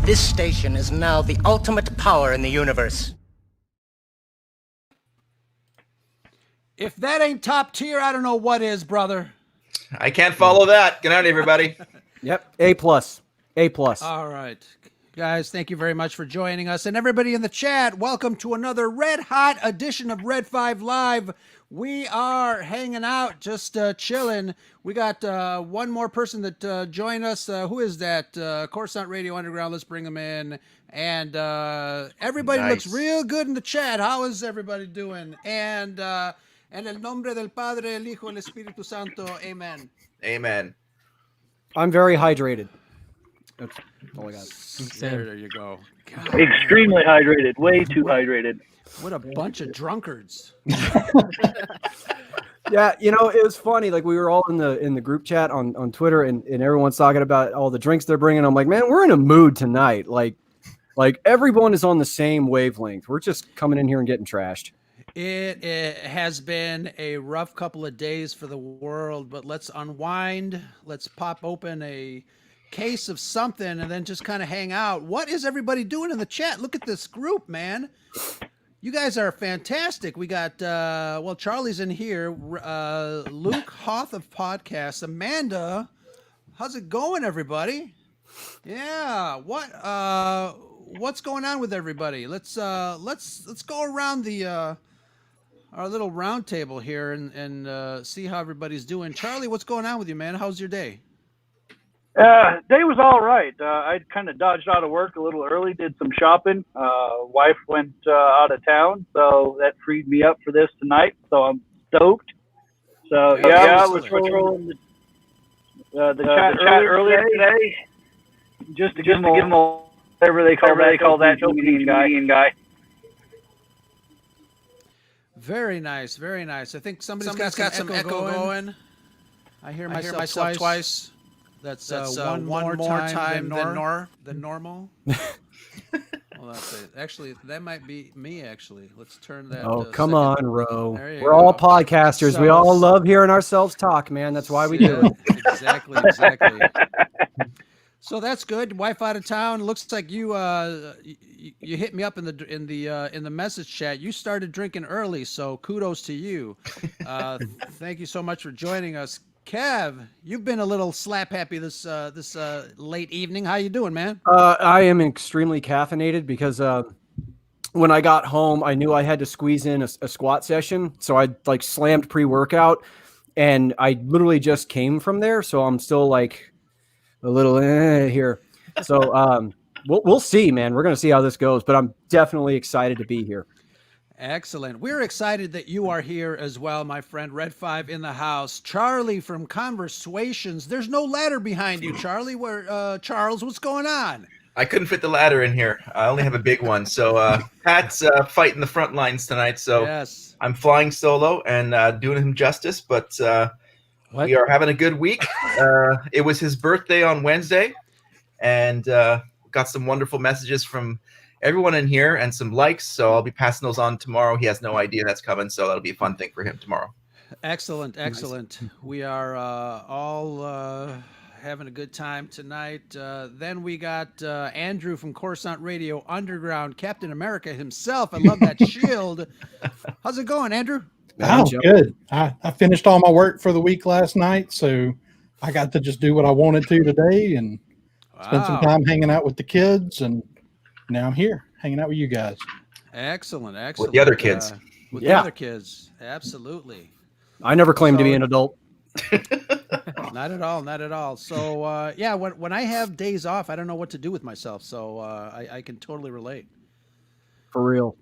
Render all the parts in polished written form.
This station is now the ultimate power in the universe. If that ain't top tier, I don't know what is, brother. I can't follow that. Good night, everybody. Yep. A+. A+. All right. Guys, thank you very much for joining us. And everybody in the chat, welcome to another red-hot edition of Red 5 Live. We are hanging out, just chilling. We got one more person that joined us. Who is that? Coruscant Radio Underground. Let's bring him in. And everybody looks real good in the chat. How is everybody doing? And en el nombre del Padre, el Hijo, el Espíritu Santo. Amen. Amen. I'm very hydrated. That's all I got. There you go. God. Extremely hydrated. Way too hydrated. What a bunch of drunkards. Yeah, you know, it was funny. Like, we were all in the group chat on Twitter, and everyone's talking about all the drinks they're bringing. I'm like, man, we're in a mood tonight. Like everyone is on the same wavelength. We're just coming in here and getting trashed. It has been a rough couple of days for the world, but let's unwind. Let's pop open a case of something and then just kind of hang out. What is everybody doing in the chat? Look at this group, man. You guys are fantastic. We got, well, Charlie's in here. Luke Hoth of Podcasts. Amanda, how's it going, everybody? Yeah. What's going on with everybody? Let's go around the our little round table here and see how everybody's doing. Charlie, what's going on with you, man? How's your day? Day was all right. I kind of dodged out of work a little early, did some shopping. Wife went out of town, so that freed me up for this tonight. So I'm stoked. So yeah, I was patrolling the chat earlier today, just to give them a whatever they call that dopamine guy. Very nice, very nice. I think somebody's got some echo going. I hear myself twice. That's one more time than normal. Well, that's it. Actually, that might be me, actually. Let's turn that. Oh, come on, Ro. We're all podcasters. We all love hearing ourselves talk, man. That's why we do it. Exactly. So that's good. Wife out of town. Looks like you hit me up in the message chat. You started drinking early, so kudos to you. Thank you so much for joining us. Kev, you've been a little slap happy this late evening. How you doing, man? I am extremely caffeinated because when I got home, I knew I had to squeeze in a squat session, so I slammed pre-workout, and I literally just came from there, so I'm still like a little here. So we'll see, man. We're gonna see how this goes, but I'm definitely excited to be here. Excellent. We're excited that you are here as well, my friend. Red 5 in the house. Charlie from Conversations. There's no ladder behind you, Charlie. Charles, what's going on? I couldn't fit the ladder in here. I only have a big one. So Pat's fighting the front lines tonight. So yes. I'm flying solo and doing him justice. But we are having a good week. It was his birthday on Wednesday. And got some wonderful messages from everyone in here and some likes, so I'll be passing those on tomorrow. He has no idea that's coming, so that'll be a fun thing for him tomorrow. Excellent. We are all having a good time tonight. Then we got Andrew from Coruscant Radio Underground, Captain America himself. I love that shield. How's it going, Andrew? Oh, good. I finished all my work for the week last night, so I got to just do what I wanted to today and spend some time hanging out with the kids, and now I'm here hanging out with you guys. Excellent. With the other kids. The other kids. Absolutely. I never claimed to be an adult. Not at all. So, when I have days off, I don't know what to do with myself. So I can totally relate. For real.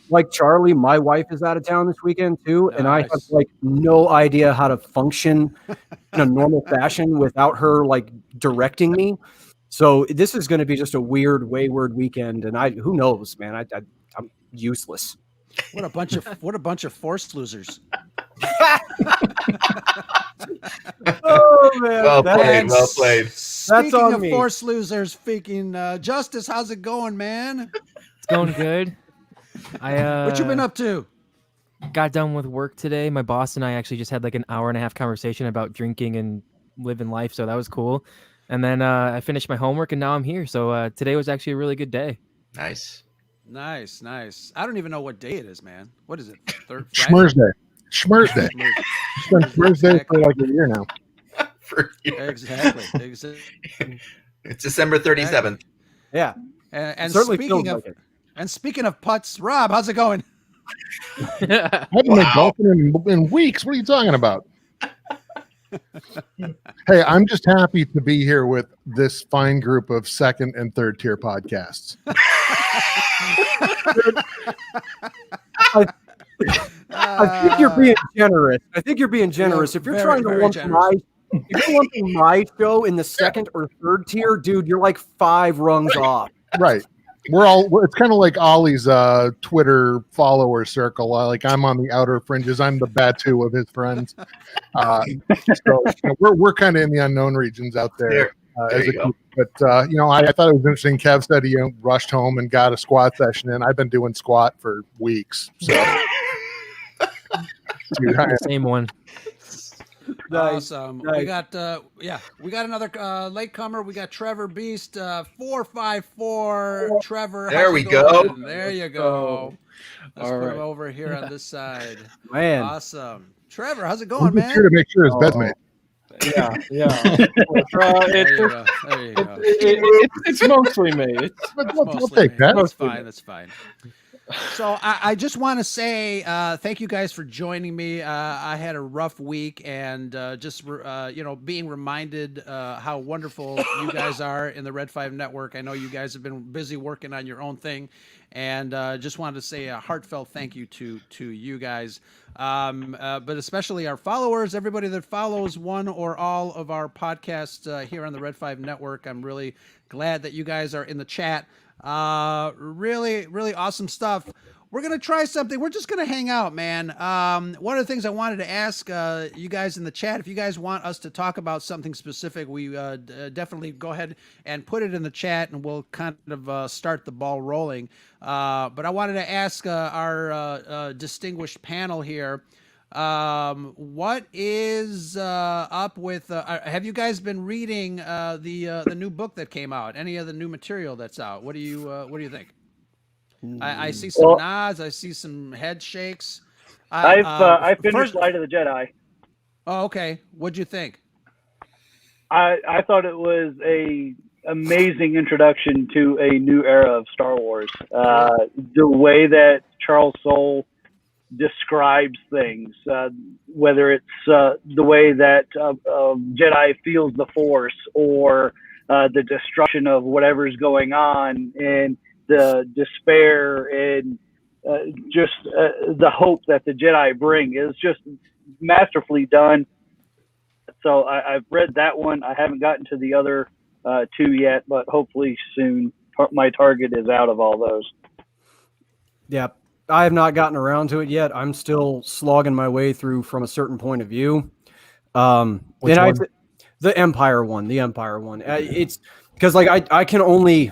Like Charlie, my wife is out of town this weekend too. Nice. And I have no idea how to function in a normal fashion without her directing me. So this is going to be just a weird, wayward weekend, and who knows, man? I'm useless. What a bunch of forced losers. Oh man, well played. Speaking of forced losers, Justice, how's it going, man? It's going good. What you been up to? Got done with work today. My boss and I actually just had an hour and a half conversation about drinking and living life, so that was cool. And then I finished my homework, and now I'm here. So today was actually a really good day. Nice. Nice. I don't even know what day it is, man. What is it? Friday? Schmurz Day. Schmurz Day. Schmurz. It's been Schmurz Day for like a year now. For you. Exactly. It's December 37th. Yeah. And Certainly speaking feels of like it. and speaking of putts, Rob, how's it going? I haven't been golfing in weeks. What are you talking about? Hey, I'm just happy to be here with this fine group of second and third tier podcasts. I think you're being generous. If you're trying to lump my show in the second or third tier, dude, you're like 5 rungs off. Right. It's kind of like Ollie's Twitter follower circle. Like I'm on the outer fringes. I'm the Batu of his friends. So we're kind of in the unknown regions out there. As a group. But I thought it was interesting. Kev said he rushed home and got a squat session in. I've been doing squat for weeks. So Same one. Awesome. Nice. We got another latecomer. We got Trevor Beast, 454. Trevor, There how's we it go. going? There you go. Let's All put right. him over here on this side. Man. Awesome. Trevor, how's it I'm going, just man? here to make sure his bed's made. Yeah. There you go. There you go. It's mostly me. I'll Mostly take that. That's fine. That's fine. So I just want to say thank you guys for joining me. I had a rough week, and being reminded how wonderful you guys are in the Red 5 Network. I know you guys have been busy working on your own thing, and just wanted to say a heartfelt thank you to you guys, but especially our followers, everybody that follows one or all of our podcasts here on the Red 5 Network. I'm really glad that you guys are in the chat. Really, really awesome stuff. We're going to try something. We're just going to hang out, man. One of the things I wanted to ask you guys in the chat, if you guys want us to talk about something specific, we definitely go ahead and put it in the chat, and we'll kind of start the ball rolling. But I wanted to ask our distinguished panel here, what is up with have you guys been reading the new book that came out? Any of the new material that's out? What do you think? I see some nods, I see some head shakes. I finished first, Light of the Jedi. Oh, okay. What'd you think? I thought it was a amazing introduction to a new era of Star Wars. The way that Charles Soule describes things, whether it's the way that Jedi feels the Force, or the destruction of whatever's going on, and the despair, and just the hope that the Jedi bring is just masterfully done. So I've read that one. I haven't gotten to the other 2 yet, but hopefully soon. My target is out of all those. Yeah. I have not gotten around to it yet. I'm still slogging my way through From a Certain Point of View. The Empire one. It's because I can only.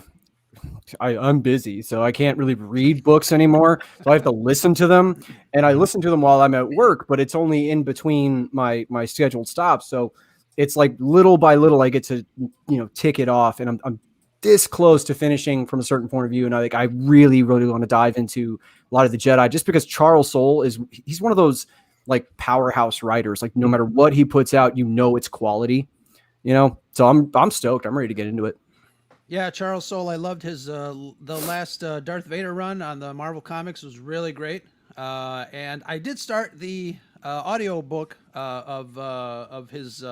I'm busy, so I can't really read books anymore. So I have to listen to them, and I listen to them while I'm at work, but it's only in between my scheduled stops. So it's like little by little I get to tick it off, and I'm this close to finishing From a Certain Point of View, and I really, really want to dive into a lot of the Jedi, just because Charles Soule he's one of those like powerhouse writers. Like no matter what he puts out, it's quality. So I'm stoked. I'm ready to get into it. Yeah, Charles Soule. I loved his the last Darth Vader run on the Marvel Comics was really great. And I did start the audio book of his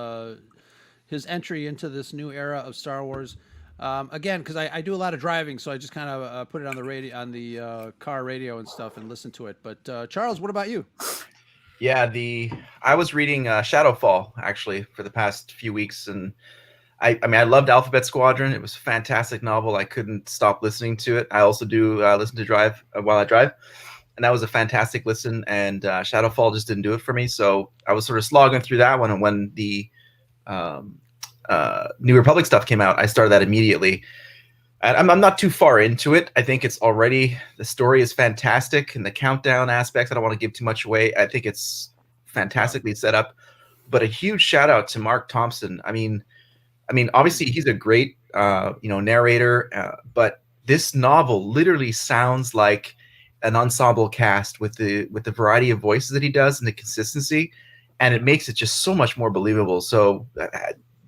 entry into this new era of Star Wars. Again, because I do a lot of driving, so I just kind of put it on the radio, on the car radio and stuff, and listen to it. But Charles, what about you? Yeah, I was reading Shadowfall actually for the past few weeks, and I mean I loved Alphabet Squadron. It was a fantastic novel. I couldn't stop listening to it. I also do listen to drive while I drive, and that was a fantastic listen. And Shadowfall just didn't do it for me, so I was sort of slogging through that one. And when the New Republic stuff came out, I started that immediately. And I'm not too far into it. I think it's already, the story is fantastic, and the countdown aspects, I don't want to give too much away. I think it's fantastically set up. But a huge shout out to Mark Thompson. I mean, I mean, obviously he's a great, narrator, but this novel literally sounds like an ensemble cast with the variety of voices that he does and the consistency, and it makes it just so much more believable. So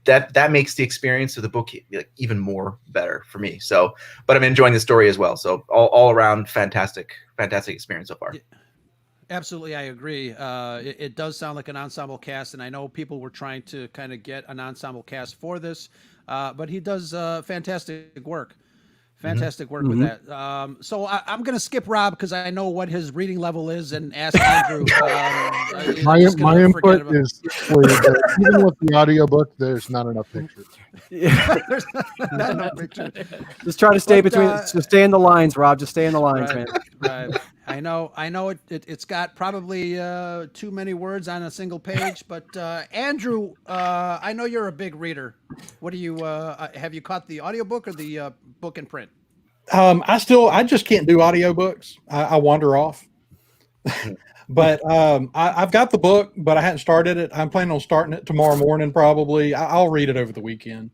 that makes the experience of the book like even more better for me. So, but I'm enjoying the story as well. So all around fantastic experience so far. Absolutely, I agree. It does sound like an ensemble cast, and I know people were trying to kind of get an ensemble cast for this, but he does fantastic work. Fantastic work with that. So I'm going to skip Rob because I know what his reading level is, and ask Andrew. My input is even with the audiobook, there's not enough pictures. There's not enough pictures. Just try to stay just stay in the lines, Rob. Just stay in the lines, man. Right. I know. It's got probably too many words on a single page. But Andrew, I know you're a big reader. What do you have you caught the audiobook or the book in print? I just can't do audiobooks. I wander off. But I've got the book, but I hadn't started it. I'm planning on starting it tomorrow morning, probably. I'll read it over the weekend.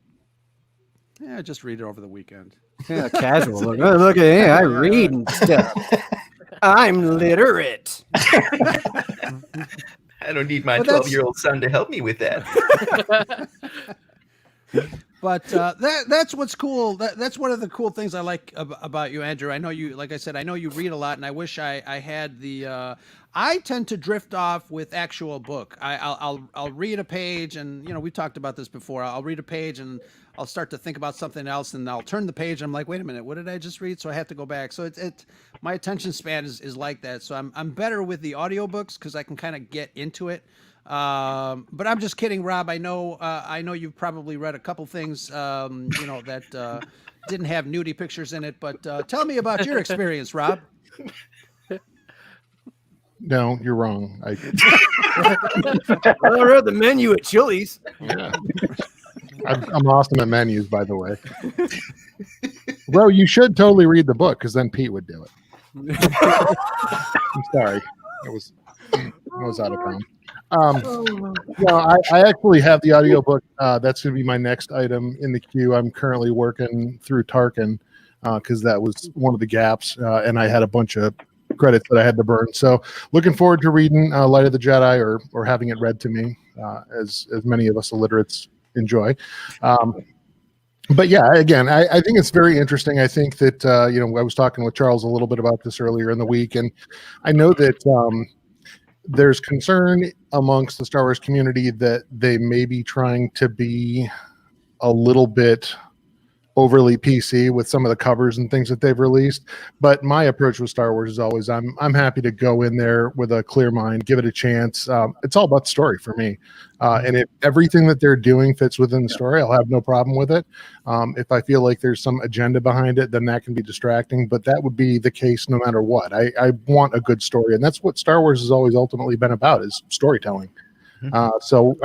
Yeah, just read it over the weekend. Yeah, casual. Look at me. I read and stuff. I'm literate. I don't need my 12-year-old son to help me with that. But that's what's cool. That's one of the cool things I like about you, Andrew. I know you, like I said, I know you read a lot, and I wish I had the. I tend to drift off with actual book. I'll read a page, and we talked about this before. I'll read a page, and I'll start to think about something else, and I'll turn the page. And I'm like, wait a minute, what did I just read? So I have to go back. So my attention span is like that. So I'm better with the audiobooks because I can kind of get into it. But I'm just kidding, Rob. I know you've probably read a couple things, that didn't have nudie pictures in it. But tell me about your experience, Rob. No, you're wrong. I read the menu at Chili's. Yeah. I'm awesome at menus, by the way. Bro, you should totally read the book because then Pete would do it. I'm sorry. I was out of town. I actually have the audiobook. That's going to be my next item in the queue. I'm currently working through Tarkin because that was one of the gaps, and I had a bunch of credits that I had to burn. So looking forward to reading Light of the Jedi or having it read to me, as many of us illiterates enjoy. But yeah, again, I think it's very interesting. I think that, I was talking with Charles a little bit about this earlier in the week, and I know that there's concern amongst the Star Wars community that they may be trying to be a little bit overly PC with some of the covers and things that they've released. But my approach with Star Wars is always I'm happy to go in there with a clear mind, give it a chance. It's all about the story for me. And if everything that they're doing fits within the story, I'll have no problem with it. If I feel like there's some agenda behind it, then that can be distracting. But that would be the case no matter what. I want a good story. And that's what Star Wars has always ultimately been about, is storytelling. So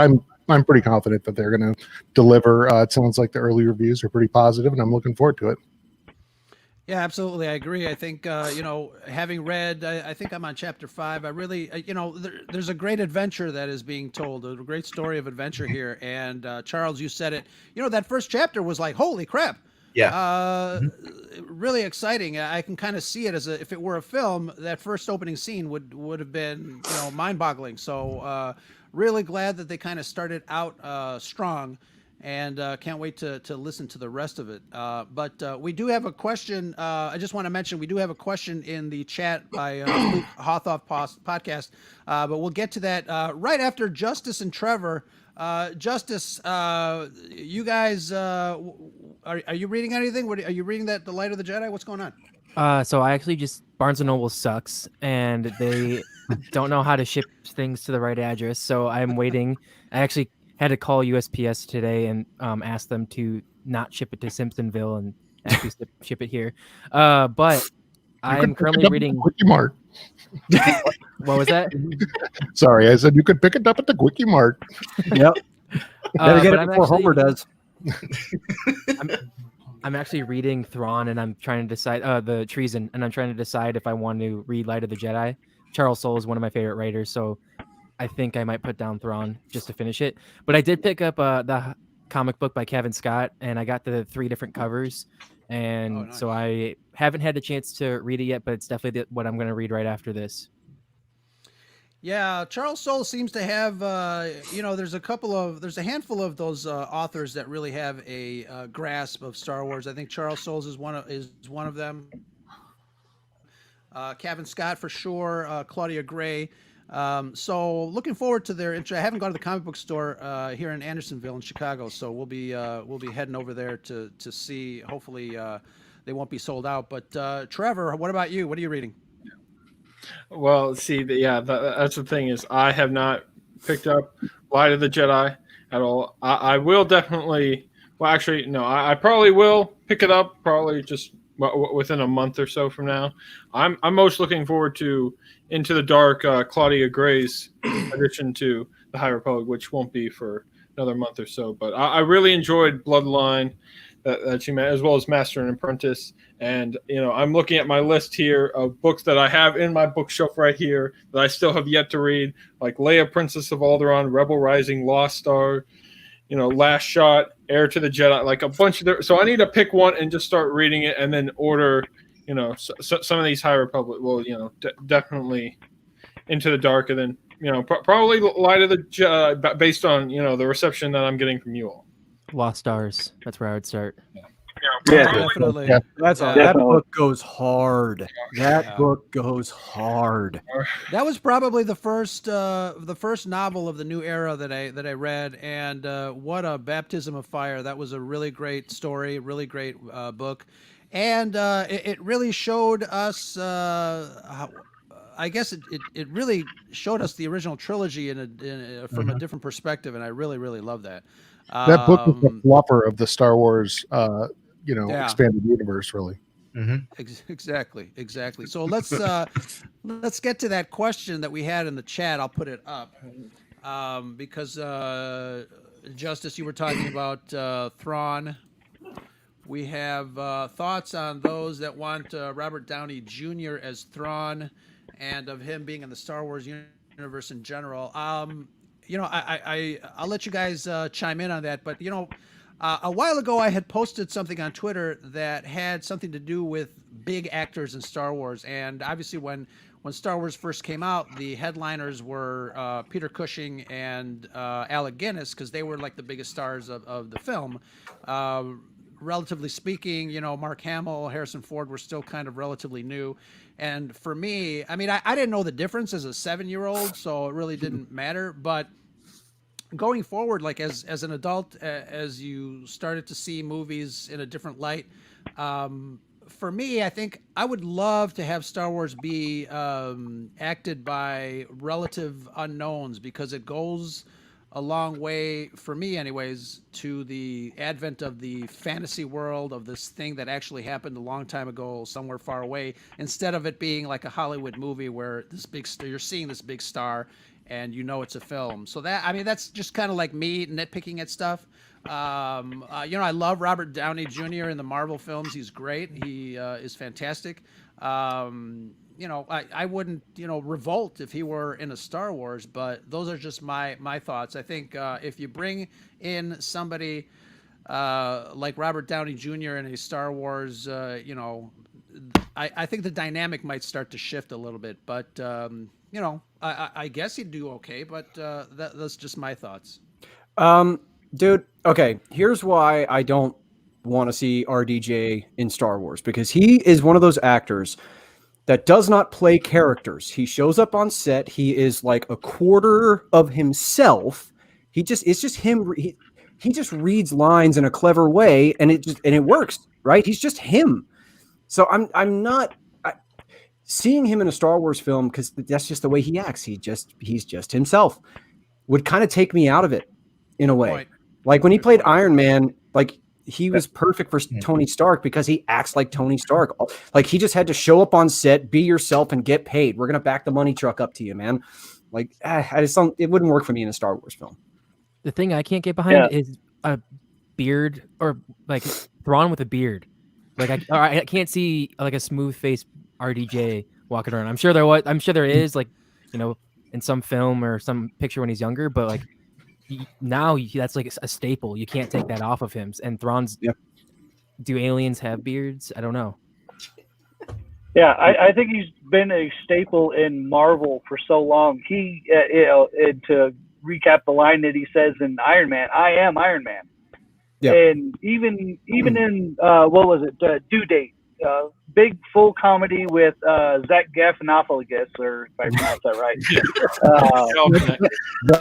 I'm pretty confident that they're going to deliver. It sounds like the early reviews are pretty positive, and I'm looking forward to it. Yeah, absolutely. I agree. I think, having read, I think I'm on chapter 5. I really, there's a great adventure that is being told, a great story of adventure here. And Charles, you said it, that first chapter was like, holy crap. Yeah. Really exciting. I can kind of see it as if it were a film, that first opening scene would have been, mind boggling. So, really glad that they kind of started out strong, and can't wait to listen to the rest of it. But we do have a question. I just want to mention we do have a question in the chat by Luke Hothoff podcast, but we'll get to that right after Justice and Trevor. Justice, you guys, are you reading anything? Are you reading the Light of the Jedi? What's going on? So I actually just Barnes & Noble sucks, and they don't know how to ship things to the right address. So I'm waiting. I actually had to call USPS today and ask them to not ship it to Simpsonville and actually ship it here. But I'm currently reading Quickie Mart. What was that? Sorry, I said you could pick it up at the Quickie Mart. Yep. Better get it before Homer does. I'm actually reading Thrawn, and I'm trying to decide the Treason, and I'm trying to decide if I want to read Light of the Jedi. Charles Soule is one of my favorite writers, so I think I might put down Thrawn just to finish it. But I did pick up the comic book by Kevin Scott, and I got the 3 different covers. And nice. so I haven't had the chance to read it yet, but it's definitely what I'm going to read right after this. Yeah, Charles Soule seems to have, there's a handful of those authors that really have a grasp of Star Wars. I think Charles Soule is one of them. Kevin Scott for sure, Claudia Gray. So looking forward to their intro. I haven't gone to the comic book store here in Andersonville in Chicago, so we'll be heading over there to see. Hopefully, they won't be sold out. But Trevor, what about you? What are you reading? Well, see, that's the thing is I have not picked up Light of the Jedi at all. I will definitely. Well, actually, no. I probably will pick it up. Probably just within a month or so from now. I'm most looking forward to Into the Dark, Claudia Gray's addition to the High Republic, which won't be for another month or so. But I really enjoyed Bloodline that you met, as well as Master and Apprentice. And, I'm looking at my list here of books that I have in my bookshelf right here that I still have yet to read, like Leia, Princess of Alderaan, Rebel Rising, Lost Star, Last Shot, Heir to the Jedi, like a bunch of so I need to pick one and just start reading it and then order, some of these High Republic. Well, definitely Into the Dark, and then, probably Light of the Jedi based on, the reception that I'm getting from you all. Lost Stars. That's where I would start. Yeah, Definitely. Yeah. That book goes hard. That book goes hard. That was probably the first novel of the new era that I read, and what a baptism of fire! That was a really great story, really great book, and it really showed us. I guess it really showed us the original trilogy from a different perspective, and I really love that. That book is the fluffer of the Star Wars, expanded universe, really. Mm-hmm. Exactly. So let's get to that question that we had in the chat. I'll put it up because Justice, you were talking about Thrawn. We have thoughts on those that want Robert Downey Jr. as Thrawn, and of him being in the Star Wars universe in general. I'll let you guys chime in on that, but a while ago I had posted something on Twitter that had something to do with big actors in Star Wars, and obviously when Star Wars first came out, the headliners were Peter Cushing and Alec Guinness, because they were like the biggest stars of the film. Relatively speaking, Mark Hamill, Harrison Ford were still kind of relatively new. And for me, I mean, I didn't know the difference as a 7-year-old, so it really didn't matter. But going forward, like as an adult, as you started to see movies in a different light, for me, I think I would love to have Star Wars be acted by relative unknowns, because it goes a long way, for me anyways, to the advent of the fantasy world of this thing that actually happened a long time ago somewhere far away, instead of it being like a Hollywood movie where you're seeing this big star and it's a film. So that's just kind of like me nitpicking at stuff. I love Robert Downey Jr. in the Marvel films. He's great. He is fantastic. I wouldn't, revolt if he were in a Star Wars, but those are just my thoughts. I think if you bring in somebody like Robert Downey Jr. in a Star Wars, I think the dynamic might start to shift a little bit. But, I guess he'd do okay, but that's just my thoughts. Dude, okay, here's why I don't want to see RDJ in Star Wars, because he is one of those actors that does not play characters. He shows up on set. He is like a quarter of himself. It's just him. He just reads lines in a clever way, and it works, right? He's just him. So I'm not seeing him in a Star Wars film, because that's just the way he acts. He's just himself. Would kind of take me out of it in a way. Right. Like when he played Iron Man, like he was perfect for Tony Stark because he acts like Tony Stark. Like he just had to show up on set, be yourself, and get paid. We're gonna back the money truck up to you, man. Like it wouldn't work for me in a Star Wars film. The thing I can't get behind is a beard, or like Thrawn with a beard. Like I can't see like a smooth faced RDJ walking around. I'm sure there is, like, in some film or some picture when he's younger, but like now that's like a staple. You can't take that off of him. And Thrawn's. Yep. Do aliens have beards? I don't know. Yeah, I think he's been a staple in Marvel for so long. He, to recap the line that he says in Iron Man, "I am Iron Man." Yeah. And even in what was it, Due Date, big full comedy with Zach Galifianakis, or if I pronounce that right.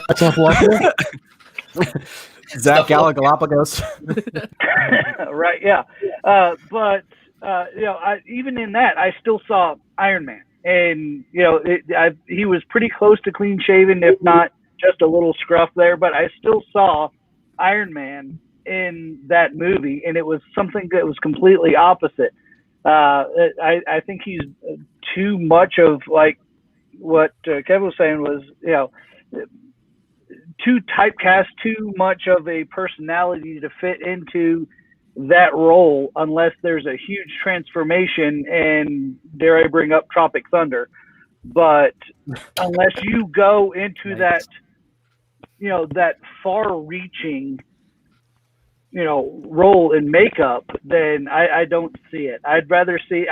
That's not Galapagos? Zach Galapagos. Right, yeah. But even in that, I still saw Iron Man, and he was pretty close to clean shaven, if not just a little scruff there. But I still saw Iron Man in that movie, and it was something that was completely opposite. I think he's too much of, like what Kevin was saying, was too typecast, too much of a personality to fit into that role, unless there's a huge transformation, and dare I bring up Tropic Thunder. But unless you go into that far-reaching role in makeup, then I don't see it. I'd rather see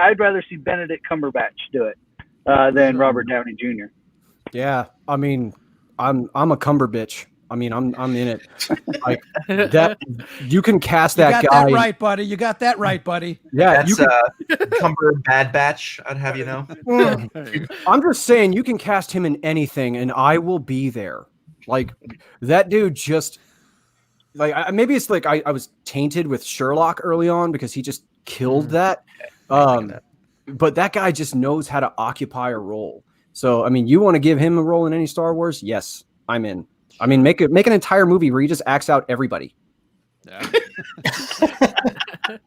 Benedict Cumberbatch do it than Robert Downey Jr. Yeah, I mean, I'm a Cumberbitch. I mean, I'm in it. Like that, you can cast that you got guy. that right, buddy. You got that right, buddy. Yeah, That's Cumber Bad Batch, I'd have you know. I'm just saying, you can cast him in anything, and I will be there. Like that dude just. Like maybe it's like I was tainted with Sherlock early on because he just killed that. But that guy just knows how to occupy a role. So I mean, you want to give him a role in any Star Wars? Yes, I'm in. I mean, make an entire movie where he just acts out everybody. Yeah.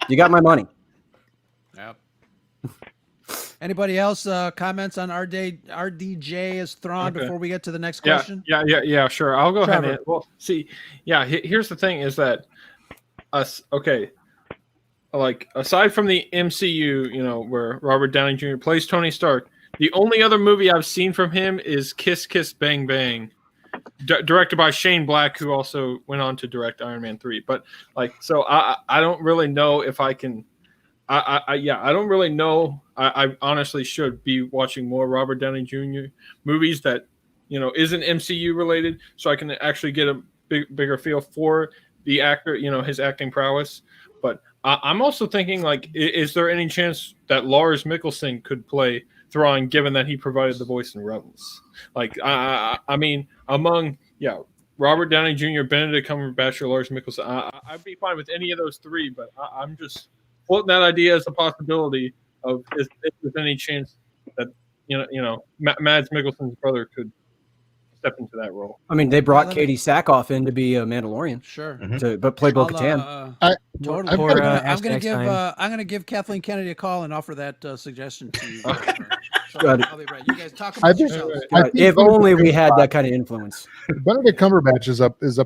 You got my money. Yep. Anybody else comments on RDJ as Thrawn before we get to the next question? Yeah, sure. I'll go Trevor. ahead and see. Yeah, here's the thing: is that like aside from the MCU, where Robert Downey Jr. plays Tony Stark, the only other movie I've seen from him is Kiss Kiss Bang Bang, directed by Shane Black, who also went on to direct Iron Man 3. But so I don't really know if I can. I don't really know. I honestly should be watching more Robert Downey Jr. movies that isn't MCU related, so I can actually get a bigger feel for the actor, his acting prowess. But I'm also thinking, is there any chance that Lars Mikkelsen could play Thrawn, given that he provided the voice in Rebels? I mean, among Robert Downey Jr., Benedict Cumberbatch, or Lars Mikkelsen, I'd be fine with any of those three. But I'm just floating that idea as a possibility of if there's any chance that Mads Mikkelsen's brother could step into that role. I mean, they brought Katie Sackhoff in to be a Mandalorian. Sure. But play Bo-Katan. Totally. I'm gonna give Kathleen Kennedy a call and offer that suggestion to you. I'll be right. You guys talk about yourselves. If only we had that kind of influence. Benedict Cumberbatch is a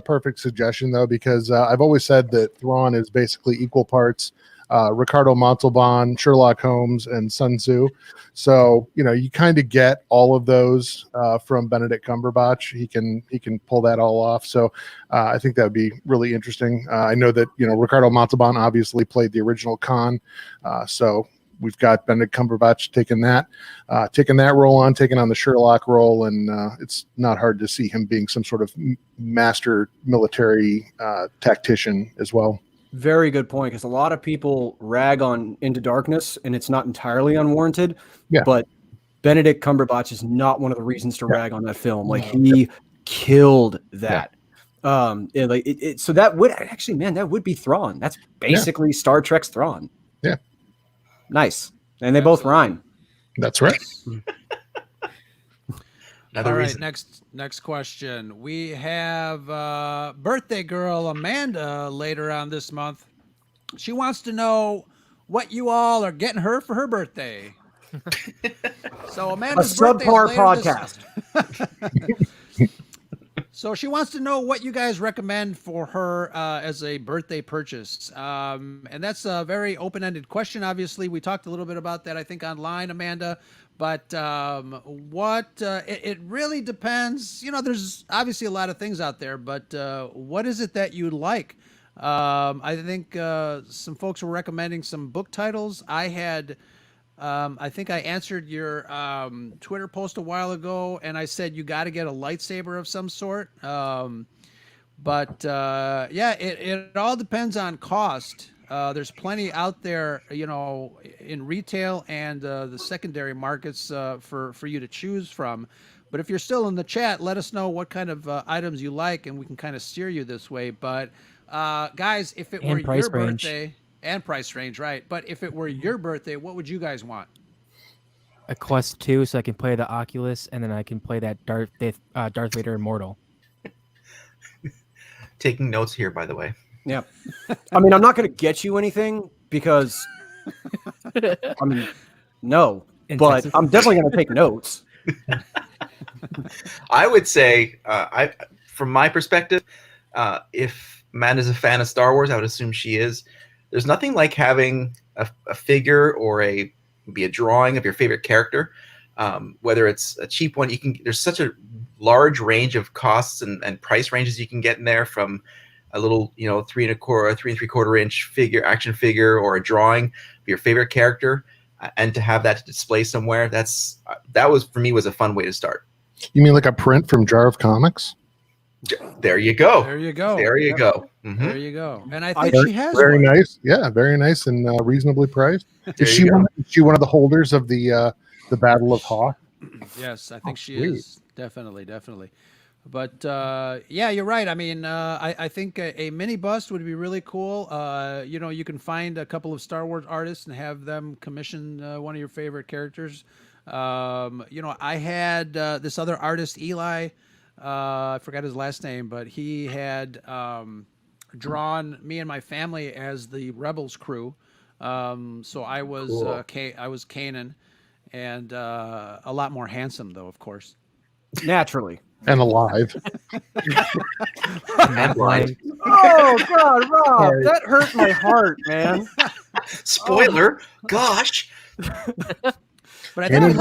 perfect suggestion, though, because I've always said that Thrawn is basically equal parts Ricardo Montalban, Sherlock Holmes, and Sun Tzu. So you kind of get all of those from Benedict Cumberbatch. He can pull that all off. So I think that would be really interesting. I know that Ricardo Montalban obviously played the original Khan, so we've got Benedict Cumberbatch taking that role on, taking on the Sherlock role, and it's not hard to see him being some sort of master military tactician as well. Very good point, because a lot of people rag on Into Darkness, and it's not entirely unwarranted. Yeah. But Benedict Cumberbatch is not one of the reasons to rag on that film. Like, he killed that. Yeah. So that would actually, man, that would be Thrawn. That's basically Star Trek's Thrawn. Yeah. Nice. And they both rhyme. That's right. All right, next question. We have birthday girl Amanda later on this month. She wants to know what you all are getting her for her birthday. So Amanda's a subpar birthday is later podcast. So she wants to know what you guys recommend for her as a birthday purchase. And that's a very open-ended question. Obviously, we talked a little bit about that, I think, online, Amanda. But it really depends. You know, there's obviously a lot of things out there, but what is it that you like? I think some folks were recommending some book titles. I think I answered your Twitter post a while ago, and I said you got to get a lightsaber of some sort. It all depends on cost. There's plenty out there, you know, in retail and the secondary markets for you to choose from. But if you're still in the chat, let us know what kind of items you like, and we can kind of steer you this way. But guys, if it were your birthday. And price range, right? But if it were your birthday, what would you guys want? A Quest 2, so I can play the Oculus, and then I can play that Darth Vader Immortal. Taking notes here, by the way. Yeah. I mean, I'm not going to get you anything because, I mean, no. But Texas. I'm definitely going to take notes. I would say, from my perspective, if Amanda's a fan of Star Wars, I would assume she is. There's nothing like having a figure or maybe a drawing of your favorite character, whether it's a cheap one. There's such a large range of costs and price ranges you can get in there, from a little 3 3/4 inch action figure, or a drawing of your favorite character, and to have that to display somewhere. That was for me was a fun way to start. You mean like a print from Jar of Comics? There you go. There you go. There you go. Mm-hmm. There you go. And I think she has very one. Nice. Yeah, very nice and reasonably priced. Is she one of the holders of the Battle of Hoth? Yes, I think she is. Definitely. But yeah, you're right. I mean, I think a mini bust would be really cool. You can find a couple of Star Wars artists and have them commission one of your favorite characters. I had this other artist, Eli. I forgot his last name, but he had drawn me and my family as the Rebels crew. So I was cool. I was Kanan, and a lot more handsome, though, of course. Naturally. And alive. And blind. Oh God, Rob, that hurt my heart, man. Spoiler, gosh. But I think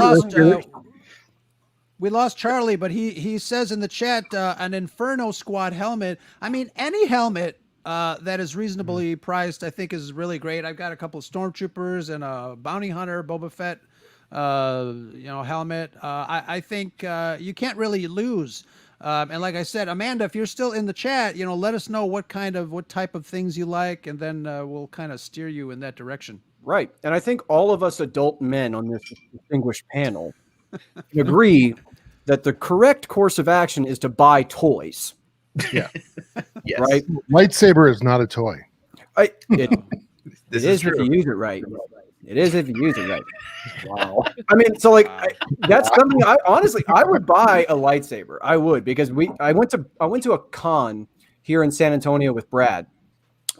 we lost Charlie, but he says in the chat an Inferno Squad helmet. I mean, any helmet that is reasonably priced, I think, is really great. I've got a couple of Stormtroopers and a Bounty Hunter, Boba Fett, helmet. I think you can't really lose. And like I said, Amanda, if you're still in the chat, let us know what type of things you like, and then we'll kind of steer you in that direction. Right. And I think all of us adult men on this distinguished panel agree that the correct course of action is to buy toys. Yeah. Yes. Right. Lightsaber is not a toy. It is if you use it right. It is if you use it right. Wow. I mean, so that's something I would buy a lightsaber. I would, because I went to a con here in San Antonio with Brad,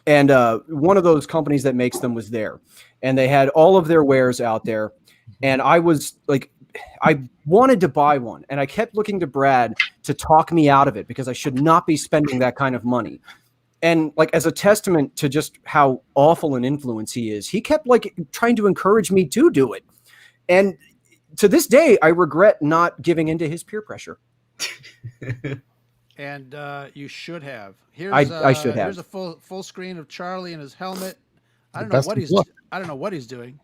and one of those companies that makes them was there, and they had all of their wares out there, and I was like, I wanted to buy one, and I kept looking to Brad to talk me out of it because I should not be spending that kind of money. And as a testament to just how awful an influence he is, he kept trying to encourage me to do it. And to this day, I regret not giving into his peer pressure. And you should have. I should have. Here's a full screen of Charlie and his helmet. I don't know what he's doing.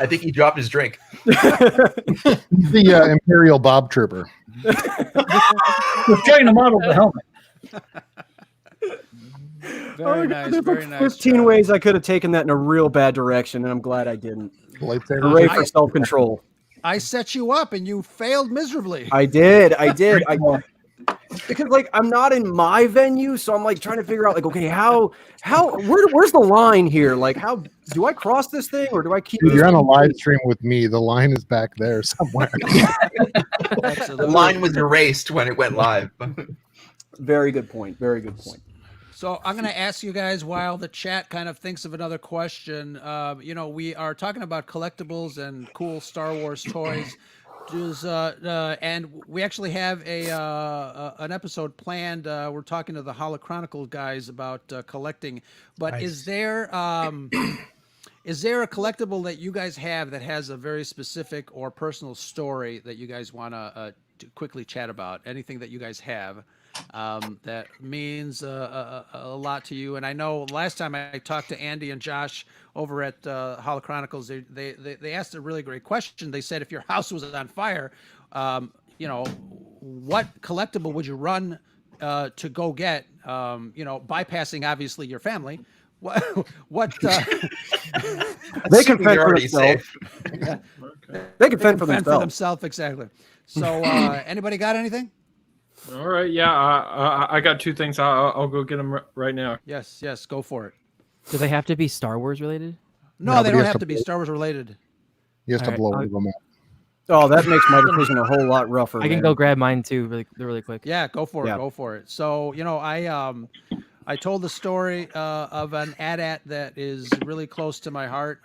I think he dropped his drink. The Imperial Bob Trooper. We're trying to model the helmet. Very nice. Very nice. 15 ways I could have taken that in a real bad direction, and I'm glad I didn't. Hooray for self-control. I set you up, and you failed miserably. I did. Because I'm not in my venue, so I'm trying to figure out okay, where's the line here? How do I cross this thing, or do I keep? Dude, you're on a live stream with me. The line is back there somewhere. The line was erased when it went live. Very good point. Very good point. So I'm going to ask you guys while the chat kind of thinks of another question. We are talking about collectibles and cool Star Wars toys. And we actually have an episode planned. We're talking to the Holochronicle guys about collecting. But Nice. is there a collectible that you guys have that has a very specific or personal story that you guys want to quickly chat about? Anything that you guys have that means a lot to you? And I know last time I talked to Andy and Josh over at Holochronicles, they asked a really great question. They said, if your house was on fire, what collectible would you run to go get? Bypassing obviously your family. What They can fend for already themselves. yeah, They can fend for themselves. themselves, exactly. So anybody got anything? All right, yeah, I got two things. I'll go get them right now. Yes, go for it. Do they have to be Star Wars related? No, No, they but he don't has have to to be blow- Star Wars related. He has to All right, blow I'll- them up. Oh, that makes my decision a whole lot rougher. I can man. go grab mine too, really quick. Yeah, go for it. Yeah. Go for it. So, I told the story of an AT-AT that is really close to my heart.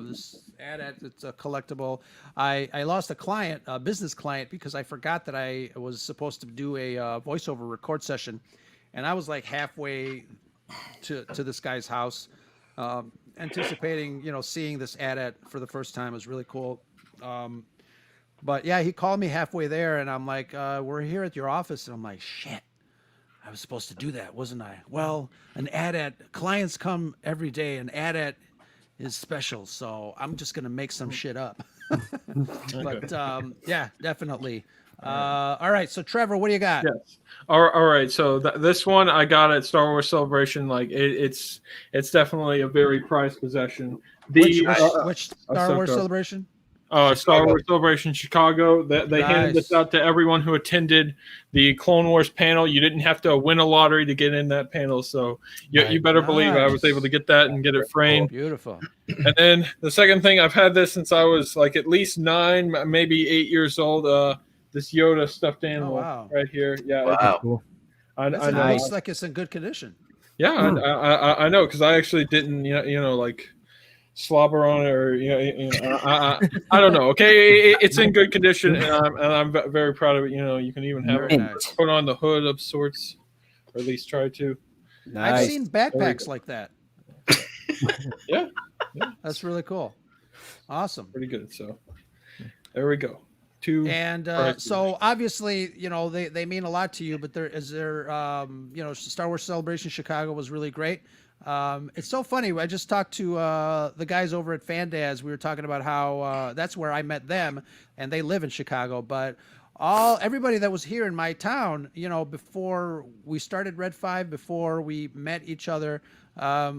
This AT-AT, it's a collectible. I lost a client, a business client, because I forgot that I was supposed to do a voiceover record session, and I was like halfway to this guy's house, anticipating seeing this AT-AT for the first time. Is really cool. But yeah, he called me halfway there, and I'm like, "We're here at your office," and I'm like, "Shit, I was supposed to do that, wasn't I?" Well, an AT-AT, clients come every day, and AT-AT is special, so I'm just gonna make some shit up. But yeah, definitely. All right, so Trevor, what do you got? Yes. All right. So this one I got at Star Wars Celebration. Like it's definitely a very prized possession. Which The Star Wars Ahsoka. Celebration? Star Wars Celebration Chicago. They handed this Nice. out to everyone who attended the Clone Wars panel. You didn't have to win a lottery to get in that panel, so you better believe I was Nice. able to get that and get it framed. Beautiful. And then the second thing, I've had this since I was like at least 9, maybe 8 years old. This Yoda stuffed animal wow. right here. Yeah, Wow. I That's know. nice. Like it's in good condition. Yeah, I know because I actually didn't, like slobber on it or I don't know. Okay, it's in good condition and I'm very proud of it. You can even have Very it nice. put on the hood of sorts, or at least try to. I've Nice. seen backpacks like that. Yeah, That's really cool. Awesome. pretty good. So there we go. Two. And prizes. so obviously, they mean a lot to you, but Star Wars Celebration Chicago was really great. It's so funny. I just talked to the guys over at Fandaz. We were talking about how that's where I met them, and they live in Chicago. But everybody that was here in my town, before we started Red 5, before we met each other,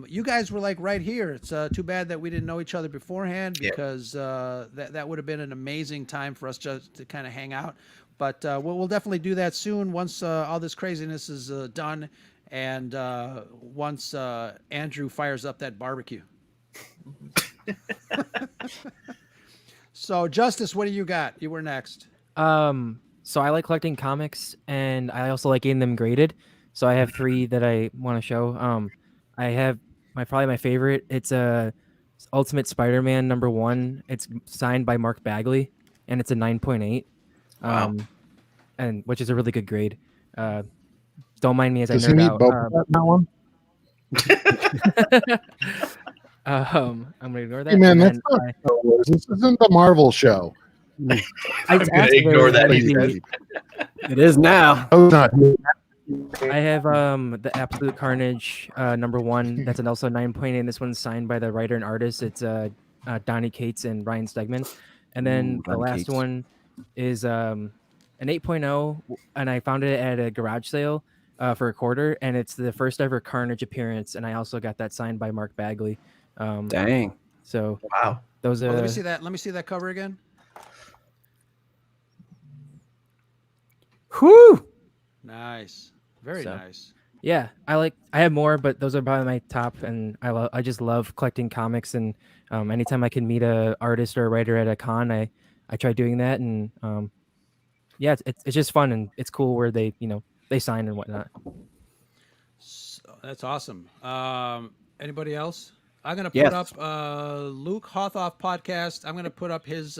you guys were like right here. It's too bad that we didn't know each other beforehand, because that would have been an amazing time for us just to kind of hang out. But we'll definitely do that soon once all this craziness is done. And once Andrew fires up that barbecue. So, Justice, what do you got? You were next. So I like collecting comics, and I also like getting them graded. So I have 3 that I want to show. I have probably my favorite. It's a Ultimate Spider-Man #1. It's signed by Mark Bagley, and it's a 9.8. Wow. And which is a really good grade. Don't mind me as Does I he nerd need out. Boba Fett in that one? I'm gonna ignore that. Hey man, and that's then not Star Wars. This isn't the Marvel show. I I'm gonna ignore that. It is now. Oh, not. I have the Absolute Carnage #1. That's also 9.8. And this one's signed by the writer and artist. It's Donnie Cates and Ryan Stegman. And then the Donny last Cates. one is an 8.0, and I found it at a garage sale for $1, and it's the first ever Carnage appearance. And I also got that signed by Mark Bagley. Dang. So Wow. those are. Let me see that. Let me see that cover again. Whew. Nice. Very So. nice. Yeah, I have more, but those are probably my top. And I just love collecting comics, and anytime I can meet a artist or a writer at a con, I try doing that. And yeah, it's just fun, and it's cool where they sign and whatnot. So, that's awesome. Anybody else? I'm gonna put Yes. up Luke Hothoff podcast. I'm gonna put up his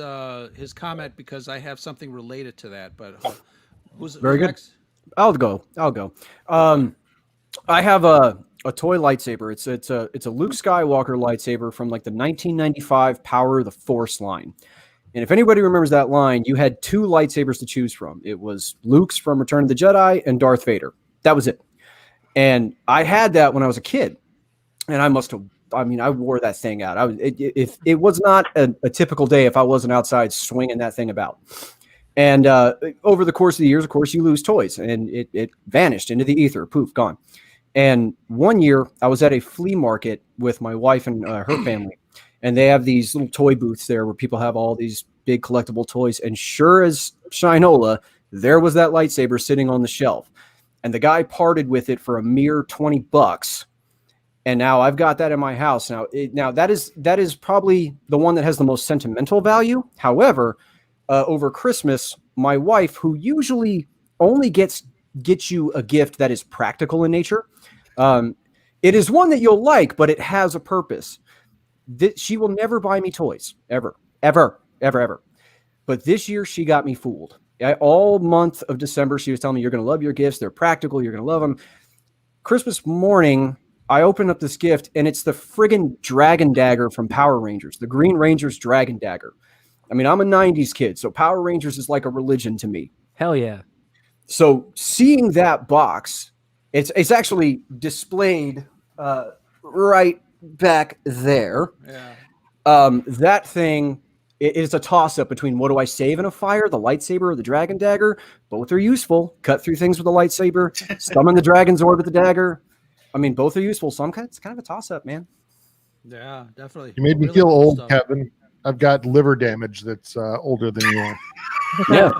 comment because I have something related to that. But who's Very good. next? I'll go. I have a toy lightsaber. It's a Luke Skywalker lightsaber from like the 1995 Power of the Force line. And if anybody remembers that line, you had two lightsabers to choose from. It was Luke's from Return of the Jedi and Darth Vader. That was it. And I had that when I was a kid, and I wore that thing out. If it was not a typical day if I wasn't outside swinging that thing about. And over the course of the years, of course, you lose toys, and it vanished into the ether, poof, gone. And one year, I was at a flea market with my wife and her family, and they have these little toy booths there where people have all these big collectible toys. And sure as Shinola, there was that lightsaber sitting on the shelf, and the guy parted with it for a mere $20. And now I've got that in my house. Now that is probably the one that has the most sentimental value. However, over Christmas, my wife, who usually only gets you a gift that is practical in nature, it is one that you'll like, but it has a purpose. She will never buy me toys, ever. But this year, she got me fooled. All month of December, she was telling me, you're going to love your gifts. They're practical. You're going to love them. Christmas morning, I opened up this gift, and it's the friggin' Dragon Dagger from Power Rangers, the Green Ranger's Dragon Dagger. I mean, I'm a 90s kid, so Power Rangers is like a religion to me. Hell yeah. So seeing that box, it's actually displayed right back there. Yeah. That thing is a toss-up between what do I save in a fire, the lightsaber or the Dragon Dagger. Both are useful. Cut through things with the lightsaber, summon the Dragon Zord with the dagger. I mean, both are useful. So it's kind of a toss-up, man. Yeah, definitely. You made me Really feel cool old, stuff. Kevin. I've got liver damage that's older than you are. Yeah.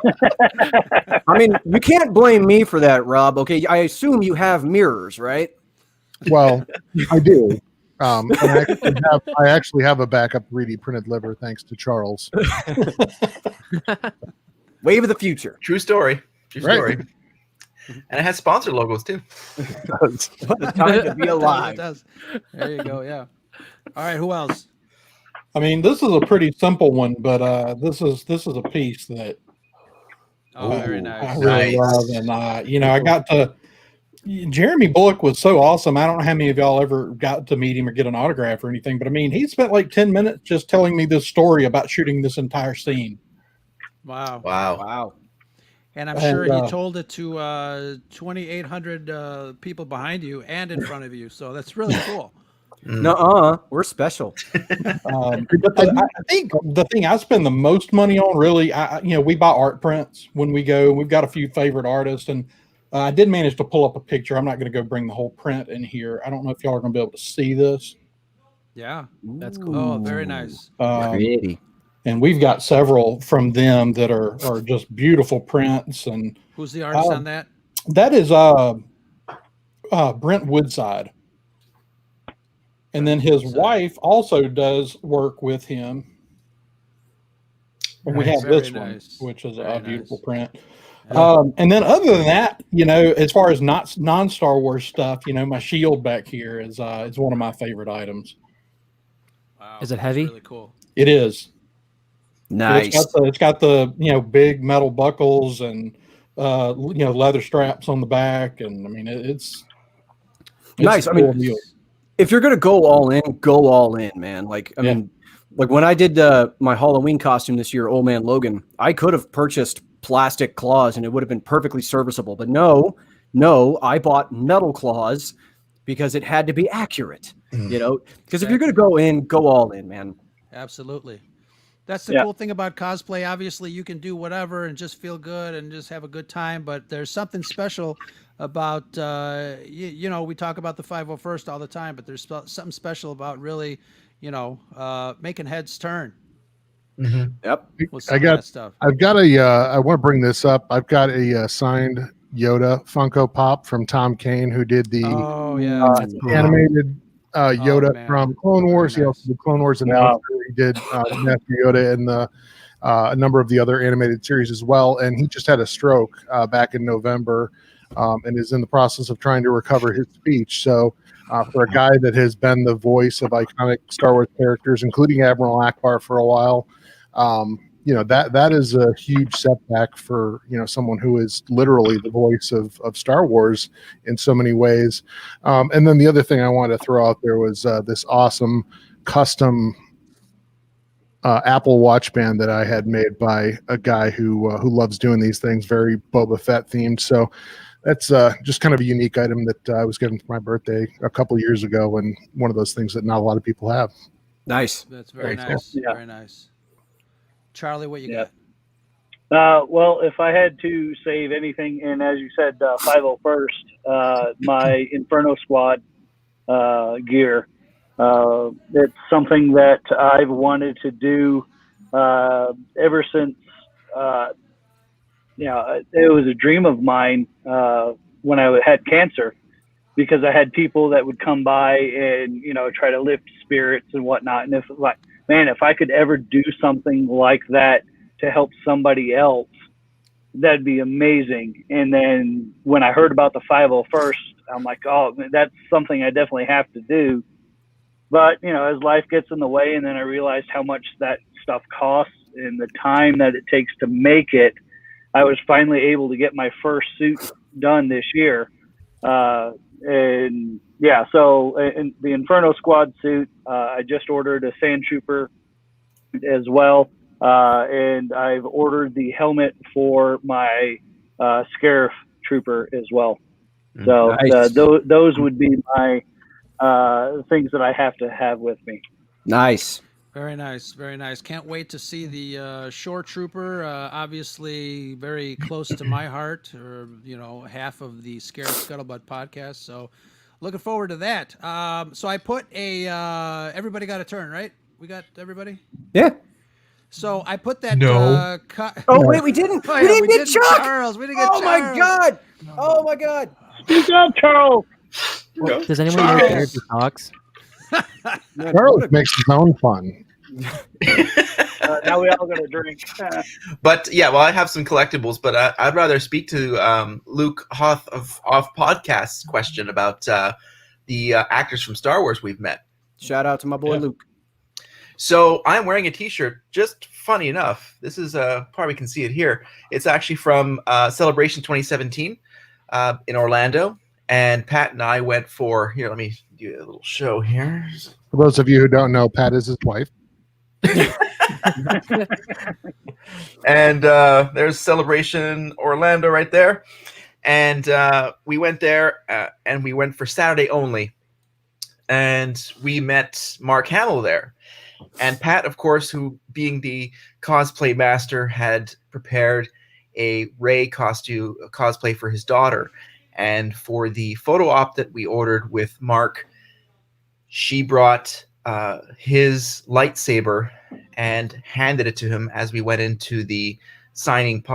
I mean, you can't blame me for that, Rob. Okay, I assume you have mirrors, right? Well, I do. And I actually have a backup 3D printed liver thanks to Charles. Wave of the future. True story. True Right. story. And it has sponsor logos too. What a time to be It alive. does. There you go. Yeah. All right. Who else? I mean, this is a pretty simple one, but this is a piece that Oh, very nice. I really Nice. love, and I got to. Jeremy Bullock was so awesome. I don't know how many of y'all ever got to meet him or get an autograph or anything, but I mean, he spent like 10 minutes just telling me this story about shooting this entire scene. Wow. Wow. And I'm sure And, he told it to 2,800 people behind you and in front of you. So that's really cool. Nuh-uh. We're special. But I think the thing I spend the most money on, really, we buy art prints when we go. We've got a few favorite artists, and I did manage to pull up a picture. I'm not going to go bring the whole print in here. I don't know if y'all are going to be able to see this. Yeah. That's cool. Oh, very nice. Pretty. And we've got several from them that are just beautiful prints. And Who's the artist on that? that is Brent Woodside. And then his wife also does work with him. We have Very this nice. one, which is Very a beautiful nice. print. And then other than that, as far as not non-Star Wars stuff, my shield back here is one of my favorite items. Wow. Is it that's heavy? Really cool. It is. Nice. It's got the big metal buckles and leather straps on the back, and I mean it's Nice. a I mean, cool deal. If you're gonna go all in, man. Like I mean, like when I did my Halloween costume this year, Old Man Logan, I could have purchased plastic claws and it would have been perfectly serviceable. But no, I bought metal claws because it had to be accurate. Because if you're gonna go all in, man. Absolutely. That's the cool thing about cosplay. Obviously, you can do whatever and just feel good and just have a good time. But there's something special about, we talk about the 501st all the time, but there's something special about really, making heads turn. Yep. With some of that stuff. I've got I want to bring this up. I've got a signed Yoda Funko Pop from Tom Kane, who did the Oh, yeah. that's cool. animated Yoda man. from Clone Wars. Very He also did Clone Wars announcer. He did Master Yoda and a number of the other animated series as well. And he just had a stroke back in November. and is in the process of trying to recover his speech. So, for a guy that has been the voice of iconic Star Wars characters, including Admiral Akbar for a while, that is a huge setback for someone who is literally the voice of Star Wars in so many ways. And then the other thing I wanted to throw out there was this awesome custom Apple Watch band that I had made by a guy who loves doing these things, very Boba Fett themed. So that's just kind of a unique item that I was given for my birthday a couple of years ago, and one of those things that not a lot of people have. Nice. That's very Very nice. cool. Yeah. Very nice. Charlie, what you Yeah. got? Well, if I had to save anything, and as you said, 501st, my Inferno Squad gear. It's something that I've wanted to do ever since. It was a dream of mine when I had cancer, because I had people that would come by and try to lift spirits and whatnot. And if I could ever do something like that to help somebody else, that'd be amazing. And then when I heard about the 501st, I'm like, oh, that's something I definitely have to do. But, as life gets in the way, and then I realized how much that stuff costs and the time that it takes to make it, I was finally able to get my first suit done this year. So in the Inferno Squad suit, I just ordered a Sand Trooper as well. And I've ordered the helmet for my Scarif Trooper as well. So Nice. those would be my things that I have to have with me. Nice. Very nice. Very nice. Can't wait to see the Shore Trooper. Obviously, very close to my heart, or half of the Scarif Scuttlebutt podcast. So, looking forward to that. So I put a everybody got a turn, right? We got everybody. Yeah. So I put that. No. Oh wait, we didn't. Oh, we yeah, didn't get Chuck. Charles. We didn't get Oh my Charles. god. Oh my god. Speak up, Charles. Does anyone know Charles. character talks? Man, Charles what a- makes his own fun. Now we all got a drink. But yeah, well, I have some collectibles, but I'd rather speak to Luke Hoth of Off Podcast's question about the actors from Star Wars we've met. Shout out to my boy Luke. So I'm wearing a T-shirt. Just funny enough, this is probably can see it here. It's actually from Celebration 2017 in Orlando, and Pat and I went for here. Let me do a little show here. For those of you who don't know, Pat is his wife. And there's Celebration Orlando right there, and we went there and we went for Saturday only, and we met Mark Hamill there. And Pat, of course, who being the cosplay master, had prepared a Rey cosplay for his daughter. And for the photo op that we ordered with Mark, she brought his lightsaber and handed it to him as we went into the signing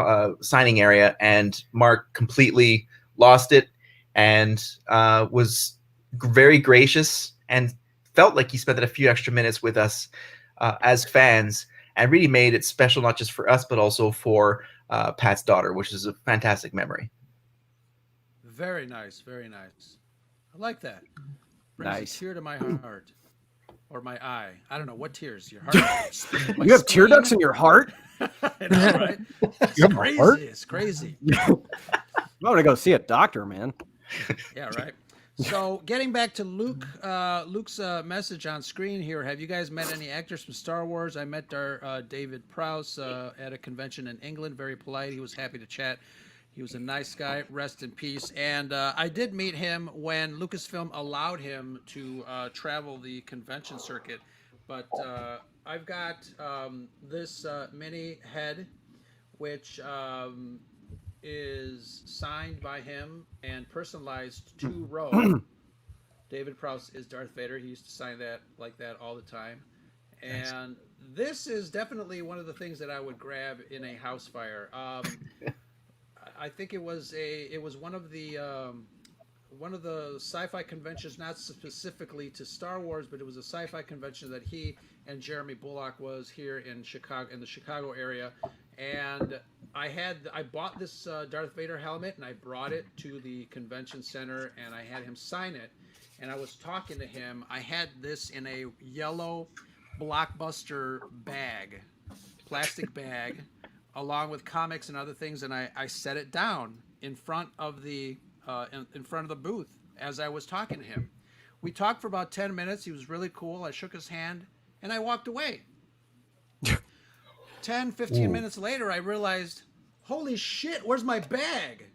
area. And Mark completely lost it and was very gracious and felt like he spent a few extra minutes with us as fans, and really made it special, not just for us, but also for Pat's daughter, which is a fantastic memory. Very nice. Very nice. I like that. Brings Nice. a tear to my heart. Or my eye. I don't know. What tears? Your heart? You have tear ducts in your heart? I know, right? It's You have a crazy. heart? It's crazy. I'm gonna go see a doctor, man. Yeah, right. So getting back to Luke, Luke's message on screen here. Have you guys met any actors from Star Wars? I met our David Prowse at a convention in England. Very polite. He was happy to chat. He was a nice guy. Rest in peace. And I did meet him when Lucasfilm allowed him to travel the convention circuit. But I've got this mini head, which is signed by him and personalized to Roe. David Prowse is Darth Vader. He used to sign that like that all the time. And this is definitely one of the things that I would grab in a house fire. I think it was one of the one of the sci-fi conventions, not specifically to Star Wars, but it was a sci-fi convention that he and Jeremy Bullock was here in Chicago, in the Chicago area, and I bought this Darth Vader helmet and I brought it to the convention center and I had him sign it, and I was talking to him. I had this in a yellow Blockbuster bag, plastic bag, along with comics and other things, and I set it down in front of the in front of the booth as I was talking to him. We talked for about 10 minutes. He was really cool. I shook his hand and I walked away. 10-15 minutes later, I realized, holy shit, where's my bag?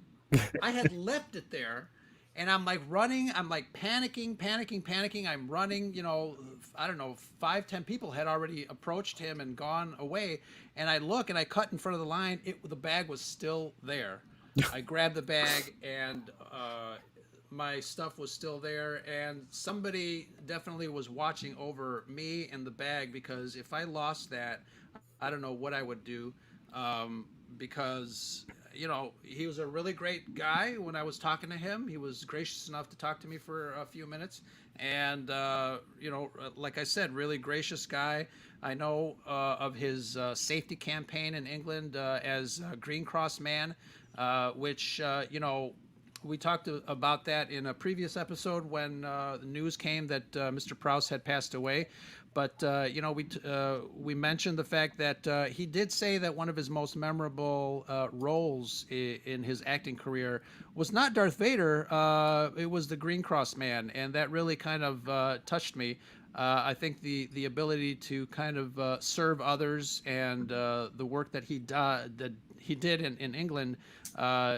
I had left it there, and I'm like running. I'm like panicking. I'm running, you know, I don't know, 5-10 people had already approached him and gone away. And I look and I cut in front of the line. The bag was still there. I grabbed the bag and my stuff was still there. And somebody definitely was watching over me and the bag, because if I lost that, I don't know what I would do, because, you know, he was a really great guy when I was talking to him. He was gracious enough to talk to me for a few minutes. And, you know, like I said, really gracious guy. I know of his safety campaign in England as Green Cross Man, which, you know, we talked about that in a previous episode when the news came that Mr. Prowse had passed away. But, you know, we mentioned the fact that he did say that one of his most memorable roles in his acting career was not Darth Vader. It was the Green Cross Man. And that really kind of touched me. I think the ability to kind of serve others and the work that he did in England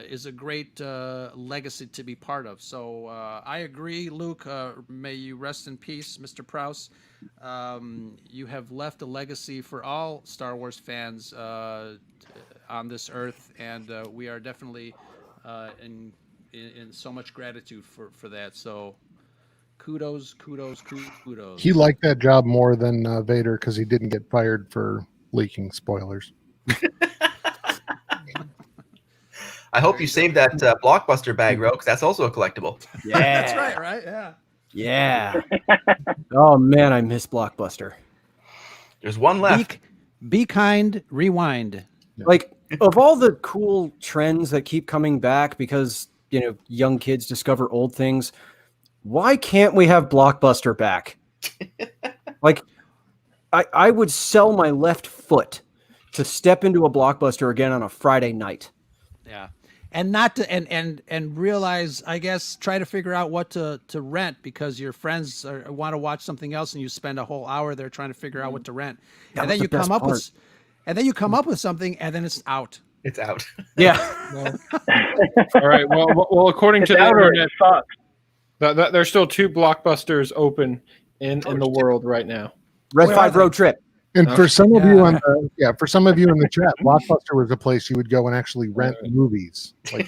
is a great legacy to be part of. So I agree, Luke. May you rest in peace, Mr. Prowse. You have left a legacy for all Star Wars fans on this earth, and we are definitely in so much gratitude for that. So kudos. He liked that job more than Vader because he didn't get fired for leaking spoilers. I hope you saved that Blockbuster bag, Ro, because that's also a collectible. Yeah, That's right? Yeah. Yeah. Oh man, I miss Blockbuster. There's one left. Be kind, rewind. Like, of all the cool trends that keep coming back because, you know, young kids discover old things, why can't we have Blockbuster back? Like, I would sell my left foot to step into a Blockbuster again on a Friday night. Yeah. And not to and realize, I guess, try to figure out what to rent because your friends want to watch something else and you spend a whole hour there trying to figure out what to rent. And then you come up with something and then it's out. It's out. Yeah. All right. Well, according to the internet, there's still 2 Blockbusters open in the world right now. Red 5 road trip. And for some of you in the chat, Blockbuster was a place you would go and actually rent movies, like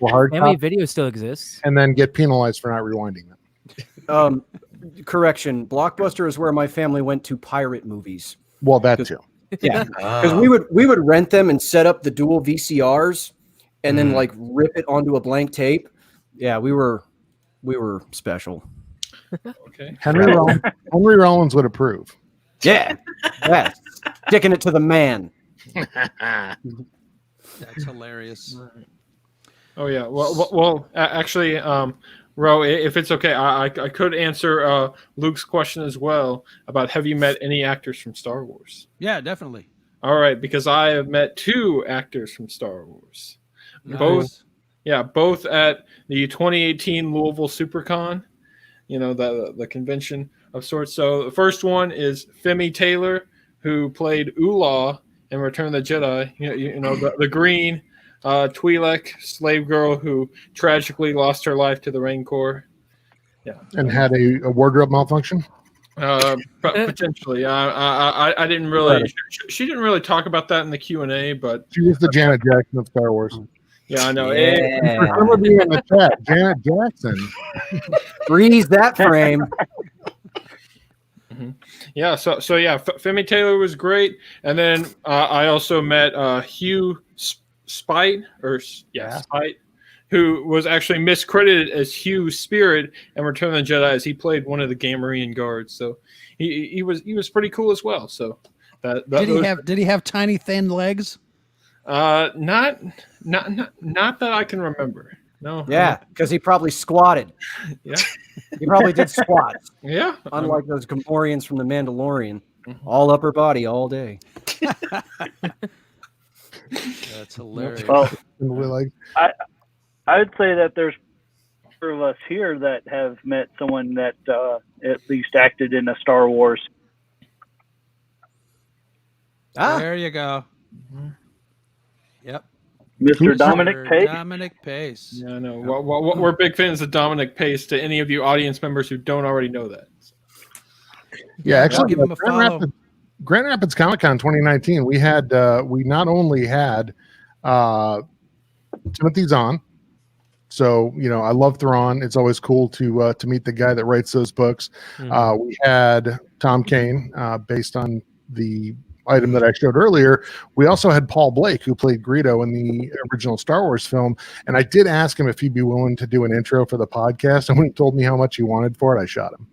hard Family Video still exists, and then get penalized for not rewinding them. Correction: Blockbuster is where my family went to pirate movies. Well, that too. Yeah, because we would rent them and set up the dual VCRs, and then like rip it onto a blank tape. Yeah, we were special. Okay, Henry Rollins would approve. Yeah, sticking it to the man. That's hilarious. Oh yeah. Well, actually, Ro, if it's okay, I could answer Luke's question as well about have you met any actors from Star Wars? Yeah, definitely. All right, because I have met 2 actors from Star Wars. Nice. Both at the 2018 Louisville SuperCon, you know, the convention of sorts. So the first one is Femi Taylor, who played Ula in Return of the Jedi. You know the green Twi'lek slave girl who tragically lost her life to the Rancor. Yeah, and had a wardrobe malfunction. Potentially. I didn't really. She didn't really talk about that in the Q&A, but she was the Janet Jackson of Star Wars. Yeah, I know. Yeah. For some of you in the chat, Janet Jackson. Freeze that frame. Yeah, so yeah, Femi Taylor was great, and then I also met Hugh Spite, Spite, who was actually miscredited as Hugh Spirit in Return of the Jedi, as he played one of the Gamorrean guards. So he was pretty cool as well. So did he have tiny thin legs? Not that I can remember. No. Yeah, because he probably squatted. Yeah. He probably did squats. Yeah. Unlike those Gamorreans from The Mandalorian. All upper body all day. That's hilarious. Well, like, I would say that there's four of us here that have met someone that at least acted in a Star Wars. There you go. Yep. Mr. Dominic Pace. Dominic Pace. Yeah, no. We're big fans of Dominic Pace. To any of you audience members who don't already know that. yeah, actually, give him a follow. Grand Rapids Comic Con 2019. We had we not only had Timothy Zahn. So, you know, I love Thrawn. It's always cool to meet the guy that writes those books. We had Tom Kane, based on the item that I showed earlier. We also had Paul Blake, who played Greedo in the original Star Wars film. And I did ask him if he'd be willing to do an intro for the podcast. And when he told me how much he wanted for it, I shot him.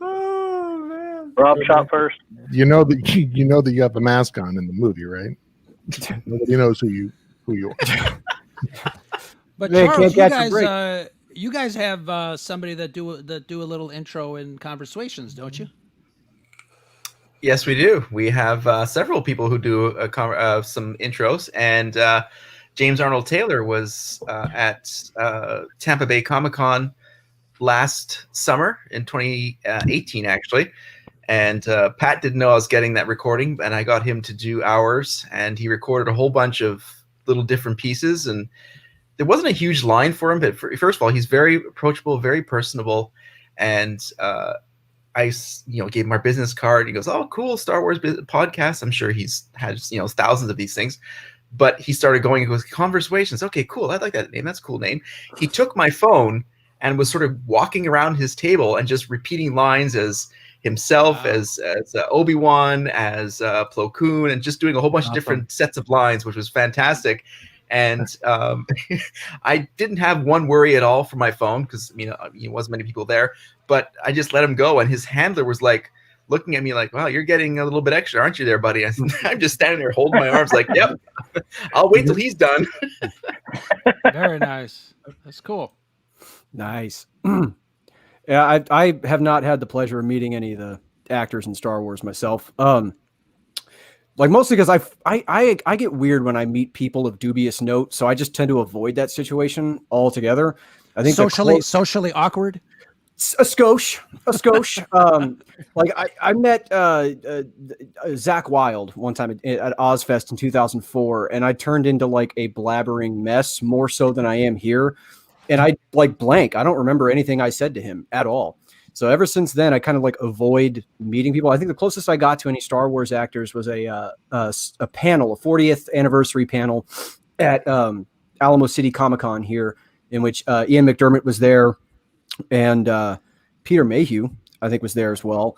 Oh man! Rob shot first. You know that you have the mask on in the movie, right? Nobody knows who you are. But They Charles, can't catch a break. you guys have somebody that do a little intro in conversations, don't you? Yes, we do. We have several people who do some intros, and James Arnold Taylor was at Tampa Bay Comic-Con last summer in 2018, actually. And Pat didn't know I was getting that recording, and I got him to do ours, and he recorded a whole bunch of little different pieces. And there wasn't a huge line for him, but first of all, he's very approachable, very personable, and I gave him our business card. He goes, "Oh, cool, Star Wars podcast." I'm sure he's had thousands of these things, but he started going with conversations. Okay, cool. I like that name. That's a cool name. He took my phone and was sort of walking around his table and just repeating lines as himself, wow, as Obi-Wan, as Plo Koon, and just doing a whole bunch of different sets of lines, which was fantastic. And I didn't have one worry at all for my phone because wasn't many people there, but I just let him go. And his handler was like looking at me like, "Wow, you're getting a little bit extra, aren't you there, buddy?" I said, I'm just standing there holding my arms like, "Yep, I'll wait till he's done." Very nice. That's cool. Nice. Yeah, I have not had the pleasure of meeting any of the actors in Star Wars myself. Like mostly because I get weird when I meet people of dubious note, so I just tend to avoid that situation altogether. I think socially awkward. A skosh. Like I met Zach Wilde one time at Ozfest in 2004, and I turned into like a blabbering mess more so than I am here. And I like blank. I don't remember anything I said to him at all. So ever since then, I kind of like avoid meeting people. I think the closest I got to any Star Wars actors was a panel, a 40th anniversary panel at Alamo City Comic-Con here, in which Ian McDermott was there, and Peter Mayhew, I think, was there as well.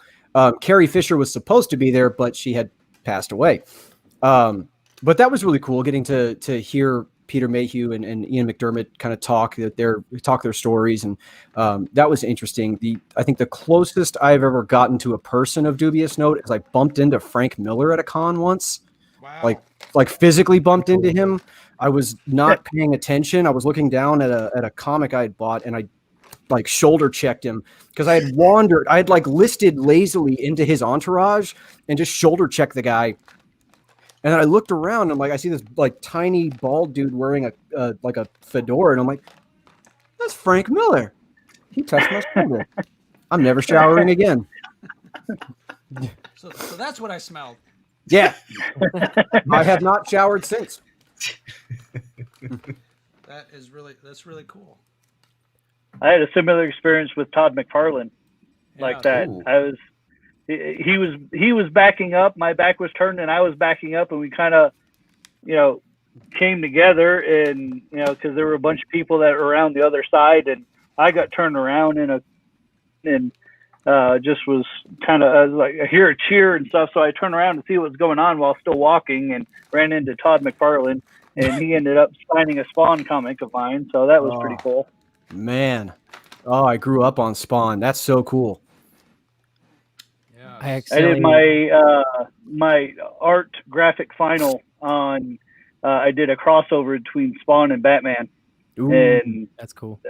Carrie Fisher was supposed to be there, but she had passed away. But that was really cool, getting to hear Peter Mayhew and Ian McDermott kind of talk their stories, and that was interesting. I think the closest I've ever gotten to a person of dubious note is I bumped into Frank Miller at a con once. Wow. Like physically bumped into him. I was not paying attention. I was looking down at a comic I had bought, and I like shoulder checked him because I had wandered. I had like listed lazily into his entourage and just shoulder checked the guy. And then I looked around and like I see this like tiny bald dude wearing a fedora, and I'm like, "That's Frank Miller. He touched my shoulder. I'm never showering again." So that's what I smelled. Yeah, I have not showered since. That's really cool. I had a similar experience with Todd McFarlane, like that. Ooh. He was backing up, my back was turned, and I was backing up, and we kind of, came together, and because there were a bunch of people that were around the other side, and I got turned around and just was kind of like I hear a cheer and stuff. So I turned around to see what was going on while still walking, and ran into Todd McFarlane, and he ended up signing a Spawn comic of mine. So that was pretty cool. Man, I grew up on Spawn. That's so cool. I did my art graphic final on. I did a crossover between Spawn and Batman. Ooh, and that's cool.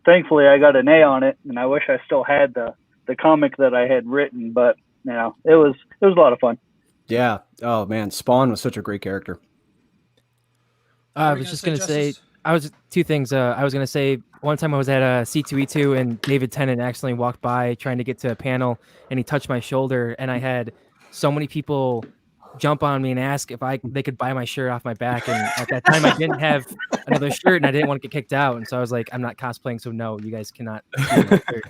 Thankfully, I got an A on it, and I wish I still had the comic that I had written. But it was a lot of fun. Yeah. Oh man, Spawn was such a great character. I was just gonna say, two things. I was gonna say one time I was at a C2E2 and David Tennant accidentally walked by trying to get to a panel, and he touched my shoulder, and I had so many people jump on me and ask if they could buy my shirt off my back, and at that time I didn't have another shirt and I didn't want to get kicked out, and so I was like, I'm not cosplaying, so no, you guys cannot do my shirt.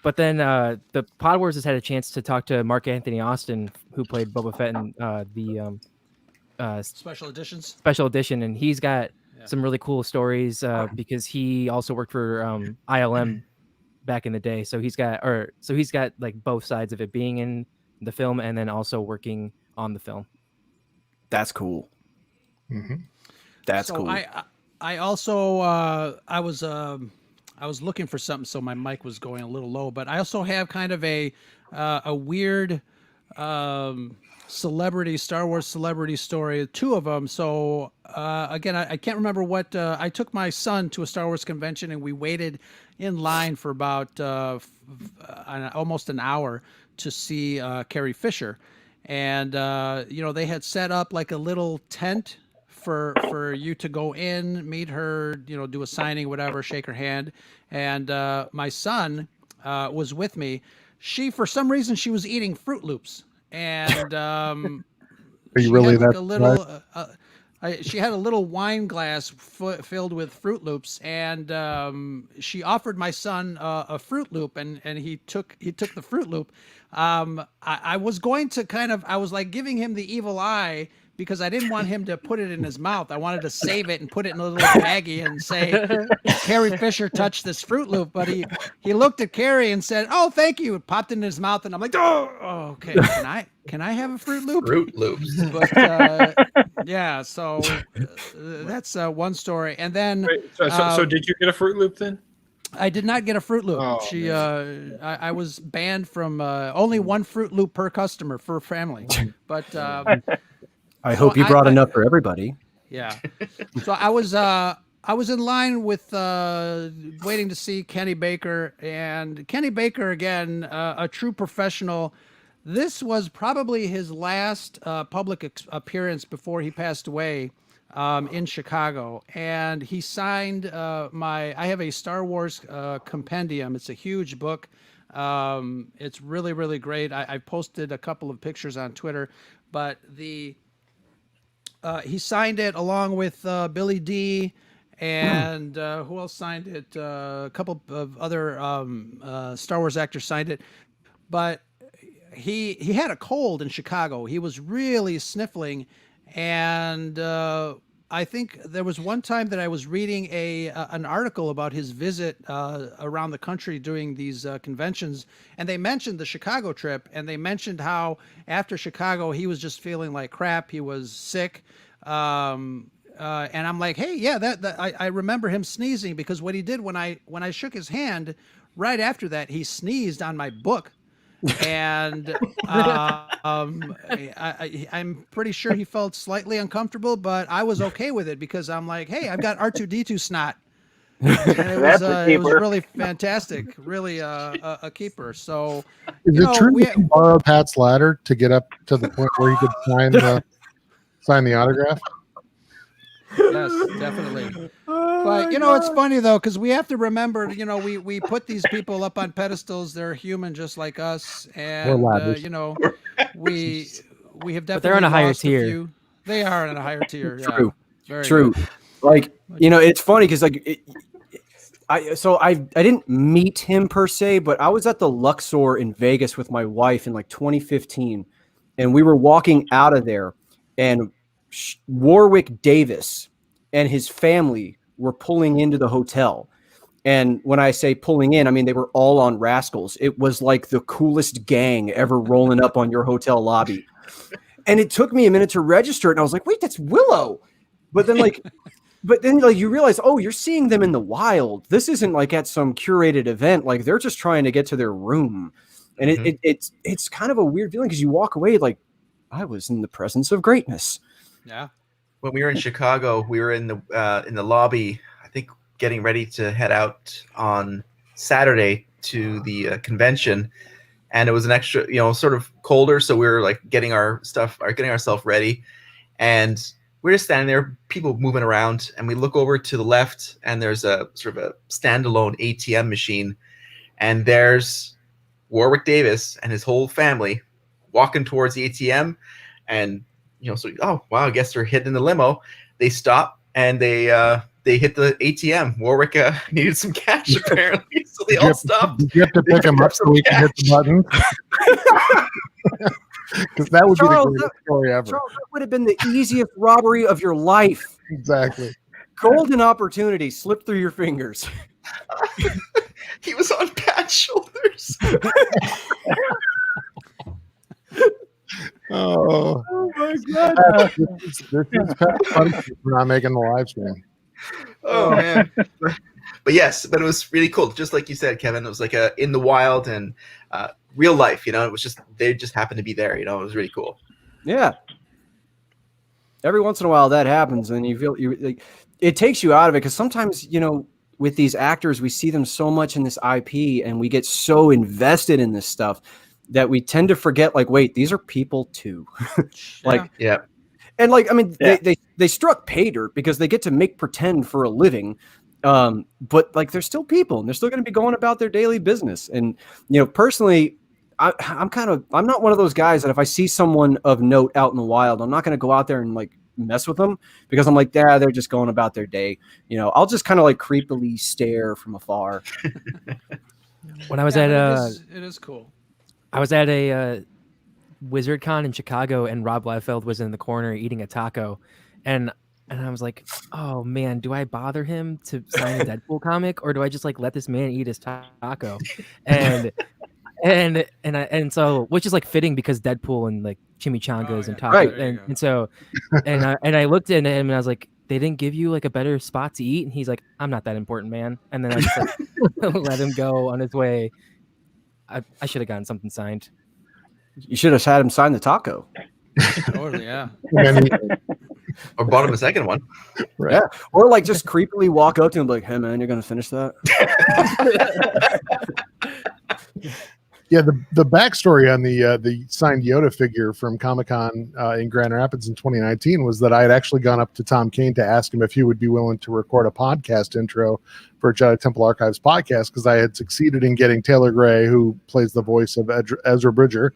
But then the Pod Wars has had a chance to talk to Mark Anthony Austin, who played Boba Fett in the special edition, and he's got some really cool stories because he also worked for ILM back in the day, so he's got like both sides of it, being in the film and then also working on the film. That's cool. Mm-hmm. That's cool. I also I was looking for something, so my mic was going a little low, but I also have kind of a weird Star Wars celebrity story, two of them. So again, I can't remember what I took my son to a Star Wars convention, and we waited in line for about almost an hour to see Carrie Fisher, and they had set up like a little tent for you to go in, meet her, do a signing, whatever, shake her hand. And my son was with me. For some reason, she was eating Fruit Loops, and are you really had like that a little? She had a little wine glass filled with Fruit Loops, and she offered my son a Fruit Loop, and he took the Fruit Loop. I was going to I was like giving him the evil eye, because I didn't want him to put it in his mouth. I wanted to save it and put it in a little baggie and say, Carrie Fisher touched this Fruit Loop. But he looked at Carrie and said, "Oh, thank you." It popped in his mouth, and I'm like, "Oh, okay. Can I have a Fruit Loop?" Fruit Loops. But yeah, so that's one story. And then, so did you get a Fruit Loop then? I did not get a Fruit Loop. Oh, I was banned from only one Fruit Loop per customer for family. But I hope you brought enough for everybody. Yeah. So I was in line with waiting to see Kenny Baker, and Kenny Baker, again, a true professional. This was probably his last public appearance before he passed away in Chicago, and he signed I have a Star Wars compendium. It's a huge book. It's really, really great. I posted a couple of pictures on Twitter, but he signed it along with Billy D, and who else signed it? A couple of other Star Wars actors signed it. But he had a cold in Chicago. He was really sniffling, and I think there was one time that I was reading an article about his visit around the country during these conventions, and they mentioned the Chicago trip, and they mentioned how after Chicago he was just feeling like crap. He was sick, and I'm like, hey, yeah, I remember him sneezing, because what he did when I shook his hand, right after that he sneezed on my book. And I'm pretty sure he felt slightly uncomfortable, but I was okay with it, because I'm like, hey, I've got R2D2 snot. And it was really fantastic, really a keeper. So is it true you can borrow Pat's ladder to get up to the point where he could sign the autograph? Yes, definitely. But it's funny though, because we have to remember, we put these people up on pedestals. They're human just like us, and we have definitely. But they're on a higher tier. They are on a higher tier. True. Yeah. Very True. good. Like it's funny because I didn't meet him per se, but I was at the Luxor in Vegas with my wife in like 2015, and we were walking out of there, and Warwick Davis and his family were pulling into the hotel, And when I say pulling in, I mean they were all on Rascals. It was like the coolest gang ever rolling up on your hotel lobby. And it took me a minute to register it, and I was like, wait, that's Willow. But then you realize, oh, you're seeing them in the wild. This isn't like at some curated event. Like they're just trying to get to their room. And it's kind of a weird feeling because you walk away like, I was in the presence of greatness. Yeah. When we were in Chicago, we were in the lobby, I think, getting ready to head out on Saturday to the convention, and it was an extra, sort of colder, so we were like getting ourselves ready, and we're just standing there, people moving around, and we look over to the left, and there's a sort of a standalone ATM machine, and there's Warwick Davis and his whole family walking towards the ATM, and so, oh wow, I guess they're hitting the limo. They stop and they hit the ATM. Warwick needed some cash apparently, so they all stopped. You have to pick him up so we can hit the button. Because that would be the greatest story ever. Charles, that would have been the easiest robbery of your life. Exactly. Golden opportunity slipped through your fingers. He was on Pat's shoulders. Oh my God! This is Pat's punishment for not making the live stream. Oh man! But yes, but it was really cool. Just like you said, Kevin, it was like in the wild and real life. It was just they just happened to be there. It was really cool. Yeah. Every once in a while that happens, and you feel it takes you out of it because sometimes with these actors we see them so much in this IP, and we get so invested in this stuff that we tend to forget, like, wait, these are people too. Yeah. And they struck pay dirt because they get to make pretend for a living. But like, they're still people and they're still going to be going about their daily business. And, personally, I'm not one of those guys that if I see someone of note out in the wild, I'm not going to go out there and like mess with them because I'm like, they're just going about their day. I'll just kind of like creepily stare from afar. When I was at it is cool. I was at a WizardCon in Chicago, and Rob Liefeld was in the corner eating a taco, and I was like, "Oh man, do I bother him to sign a Deadpool comic, or do I just like let this man eat his taco?" And so, which is like fitting because Deadpool and like chimichangas and taco, right. and so, and I looked at him and I was like, "They didn't give you like a better spot to eat?" And he's like, "I'm not that important, man." And then I just like let him go on his way. I should have gotten something signed. You should have had him sign the taco. Totally, yeah. Or bought him a second one. Right. Yeah. Or like just creepily walk up to him like, hey man, you're gonna finish that. Yeah, the backstory on the signed Yoda figure from Comic-Con in Grand Rapids in 2019 was that I had actually gone up to Tom Kane to ask him if he would be willing to record a podcast intro for Jedi Temple Archives podcast, because I had succeeded in getting Taylor Gray, who plays the voice of Ezra Bridger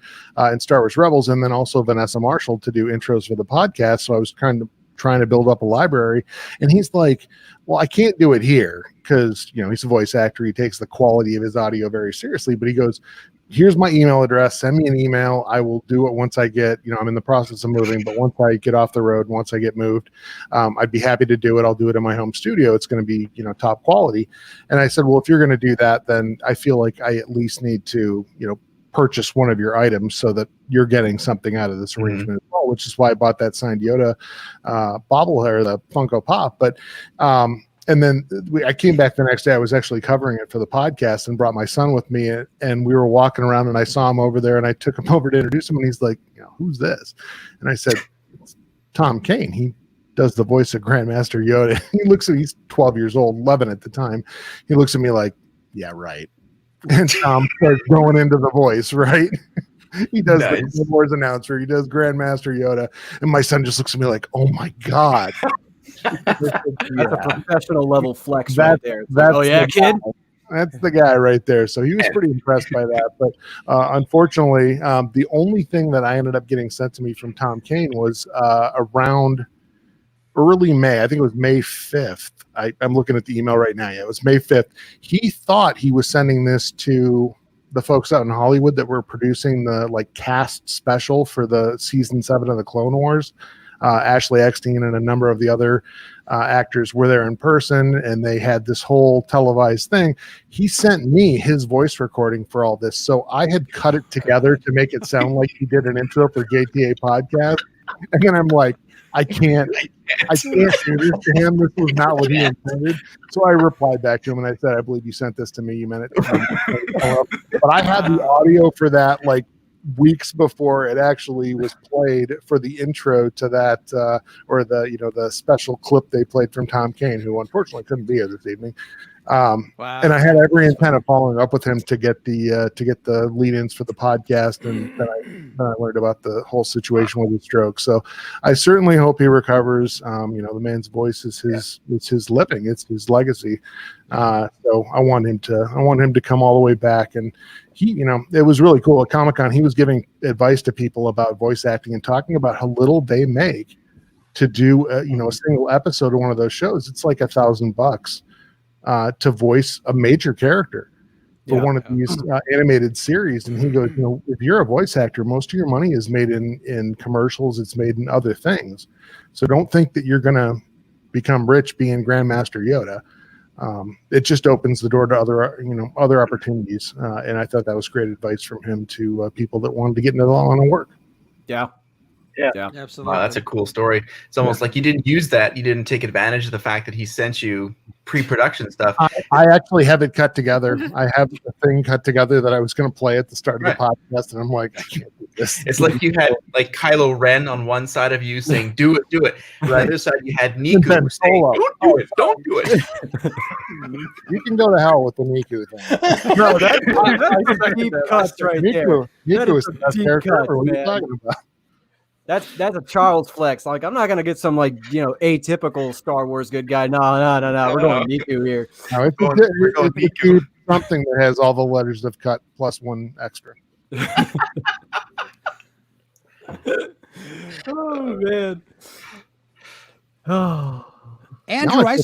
in Star Wars Rebels, and then also Vanessa Marshall to do intros for the podcast. So I was trying to build up a library, and he's like, well, I can't do it here because he's a voice actor, he takes the quality of his audio very seriously, but he goes, here's my email address, send me an email, I will do it once I get, I'm in the process of moving, but once I get off the road, once I get moved, I'd be happy to do it. I'll do it in my home studio. It's going to be top quality. And I said, well, if you're going to do that, then I feel like I at least need to purchase one of your items so that you're getting something out of this arrangement as well, which is why I bought that signed Yoda bobblehead, the Funko Pop. But and then I came back the next day. I was actually covering it for the podcast and brought my son with me, and we were walking around, and I saw him over there, and I took him over to introduce him, and he's like, who's this? And I said, it's Tom Kane. He does the voice of Grandmaster Yoda. He looks at me, he's 12 years old, 11 at the time. He looks at me like, yeah, right. And Tom starts going into the voice, right? He does the Star Wars announcer. He does Grandmaster Yoda. And my son just looks at me like, oh my God. That's a professional level flex right there. Oh yeah, kid. That's the guy right there. So he was pretty impressed by that. But unfortunately, the only thing that I ended up getting sent to me from Tom Kane was around early May. I think it was May 5th. I'm looking at the email right now. Yeah, it was May 5th. He thought he was sending this to the folks out in Hollywood that were producing the cast special for the season 7 of the Clone Wars. Ashley Eckstein and a number of the other actors were there in person, and they had this whole televised thing. He sent me his voice recording for all this, so I had cut it together to make it sound like he did an intro for JTA podcast. And then I'm like, I can't do this to him. This was not what he intended. So I replied back to him and I said, I believe you sent this to me. You meant it to me. But I had the audio for that like weeks before it actually was played for the intro to that, or the special clip they played from Tom Kane, who unfortunately couldn't be here this evening. Wow. And I had every intent of following up with him to get the lead-ins for the podcast, and then I learned about the whole situation with his stroke. So I certainly hope he recovers. The man's voice is his living, it's his legacy. So I want him to come all the way back. And he, it was really cool at Comic-Con. He was giving advice to people about voice acting and talking about how little they make to do a single episode of one of those shows. It's like $1,000 to voice a major character for one of these animated series. And he goes, if you're a voice actor, most of your money is made in commercials. It's made in other things. So don't think that you're going to become rich being Grandmaster Yoda. It just opens the door to other opportunities. And I thought that was great advice from him to people that wanted to get into the line of work. Yeah, absolutely. Wow, that's a cool story. It's almost like you didn't use that. You didn't take advantage of the fact that he sent you pre-production stuff. I actually have it cut together. I have the thing cut together that I was going to play at the start of the podcast, and I'm like, I can't do this. It's like you had like Kylo Ren on one side of you saying, do it. On the other side, you had Niku saying, don't do it. You can go to hell with the Niku thing. No, that's a deep cut right there. Niku is the best character ever. What are you talking about? That's a child's flex. Like, I'm not gonna get some atypical Star Wars good guy. No. We're going Niku here. No, it's something that has all the letters of cut plus one extra. Oh man. Oh, Andrew, I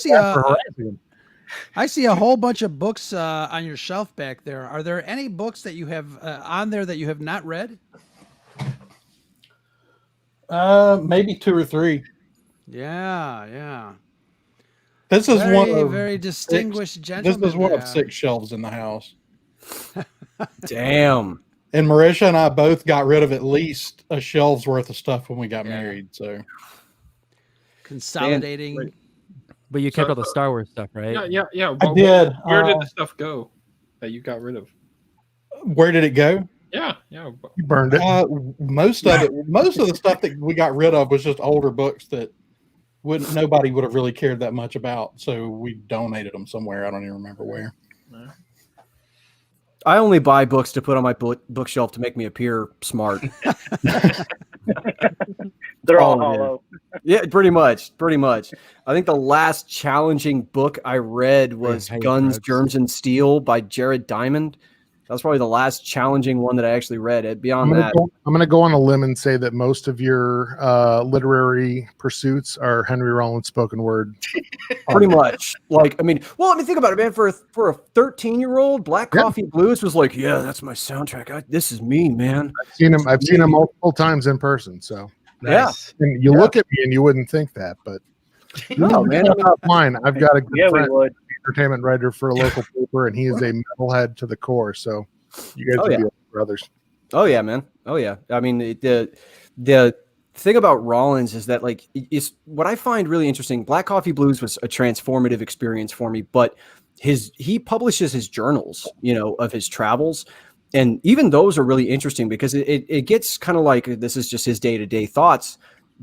see a whole bunch of books on your shelf back there. Are there any books that you have on there that you have not read? Maybe 2 or 3. Yeah. This is one of very distinguished gentlemen. This is one of 6 shelves in the house. Damn. And Marisha and I both got rid of at least a shelf's worth of stuff when we got married. So consolidating. But you kept all the Star Wars stuff, right? Yeah. I did. Where did the stuff go that you got rid of? Where did it go? Yeah. You burned it. Most of the stuff that we got rid of was just older books that nobody would have really cared that much about. So we donated them somewhere. I don't even remember where. I only buy books to put on my bookshelf to make me appear smart. They're all hollow. Yeah, pretty much. I think the last challenging book I read was Guns, Germs, and Steel by Jared Diamond. That was probably the last challenging one that I actually read. I'm going to go on a limb and say that most of your literary pursuits are Henry Rollins spoken word. Pretty much. Think about it, man. For a 13-year-old, Black Coffee Blues was like, yeah, that's my soundtrack. This is me, man. I've seen him multiple times in person. So nice. Yeah, and you look at me and you wouldn't think that, but no, man. Mine. I've got a good friend. We would. Entertainment writer for a local paper, and he is a metalhead to the core. So you guys would be brothers. Oh yeah, man. Oh yeah. I mean, the thing about Rollins is that is what I find really interesting. Black Coffee Blues was a transformative experience for me, but he publishes his journals, of his travels, and even those are really interesting because it gets kind of like this is just his day-to-day thoughts.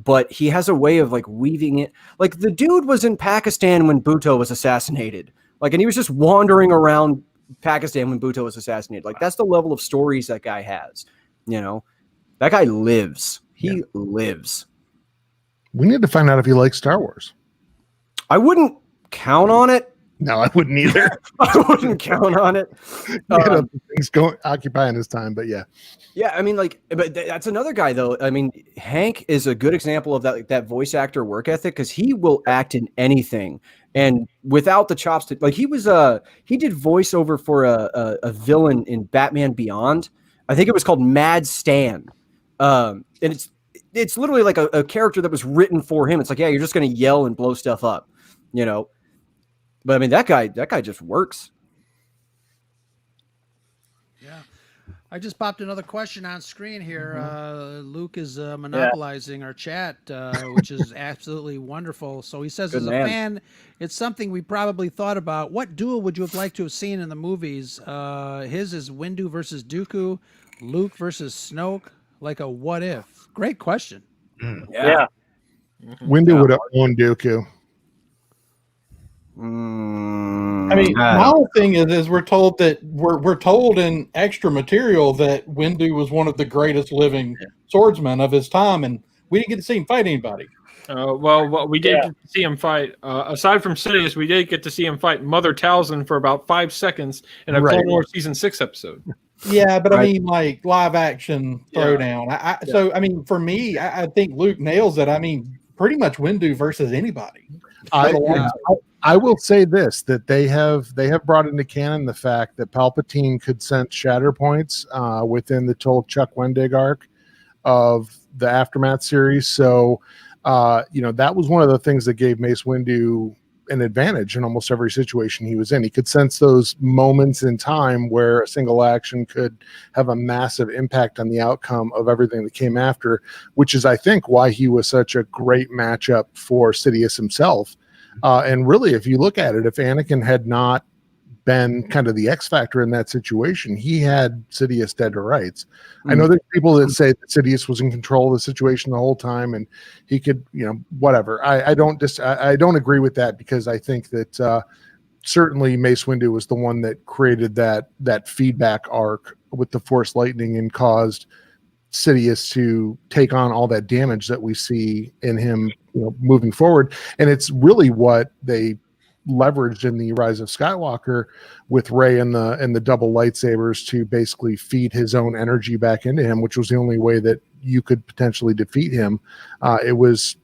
But he has a way of weaving it. Like the dude was in Pakistan when Bhutto was assassinated. And he was just wandering around Pakistan when Bhutto was assassinated. That's the level of stories that guy has. That guy lives. He lives. We need to find out if he likes Star Wars. I wouldn't count on it. No, I wouldn't either. I wouldn't count on it. Things occupying his time, but yeah. Yeah, I mean, but that's another guy though. I mean, Hank is a good example of that voice actor work ethic because he will act in anything, and without the chops, he did voiceover for a villain in Batman Beyond. I think it was called Mad Stan, and it's literally like a character that was written for him. It's like, yeah, you're just going to yell and blow stuff up, you know. But I mean, that guy just works. Yeah. I just popped another question on screen here. Luke is monopolizing our chat, which is absolutely wonderful. So he says, Good as a man. fan, it's something we probably thought about. What duel would you have liked to have seen in the movies? His is Windu versus Dooku, Luke versus Snoke, like a what if. Great question. Yeah. Windu would have owned Dooku. I mean, my whole thing is we're told that we're told in extra material that Windu was one of the greatest living swordsmen of his time, and we didn't get to see him fight anybody. Well, we did get to see him fight. Aside from Sidious, we did get to see him fight Mother Talzin for about 5 seconds in a Clone Wars season 6 episode. Yeah, but I mean, like live action throwdown. So, I mean, for me, I think Luke nails it. I mean, pretty much Windu versus anybody. I will say this, that they have brought into canon the fact that Palpatine could sense shatter points within the total Chuck Wendig arc of the Aftermath series. So, that was one of the things that gave Mace Windu an advantage in almost every situation he was in. He could sense those moments in time where a single action could have a massive impact on the outcome of everything that came after, which is, I think, why he was such a great matchup for Sidious himself. And really, if you look at it, if Anakin had not been kind of the X factor in that situation, he had Sidious dead to rights. I know there's people that say that Sidious was in control of the situation the whole time and he could, whatever. I don't agree with that, because I think that certainly Mace Windu was the one that created that feedback arc with the Force lightning and caused Sidious to take on all that damage that we see in him, moving forward. And it's really what they leveraged in the Rise of Skywalker with Rey and the double lightsabers to basically feed his own energy back into him, which was the only way that you could potentially defeat him. It was,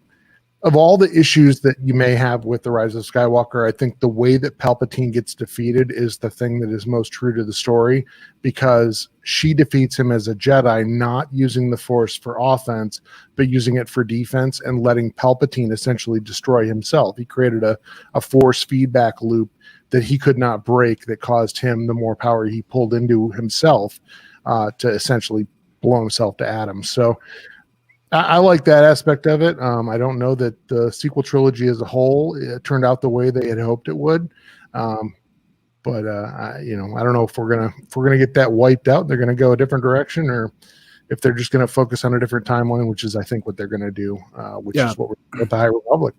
of all the issues that you may have with the Rise of Skywalker, I think the way that Palpatine gets defeated is the thing that is most true to the story, because she defeats him as a Jedi, not using the Force for offense, but using it for defense and letting Palpatine essentially destroy himself. He created a Force feedback loop that he could not break, that caused him the more power he pulled into himself to essentially blow himself to atoms. So I like that aspect of it. I don't know that the sequel trilogy as a whole turned out the way they had hoped it would. But I don't know if we're gonna get that wiped out. They're gonna go a different direction, or if they're just gonna focus on a different timeline, which is, I think, what they're gonna do, which is what we're doing with the High Republic.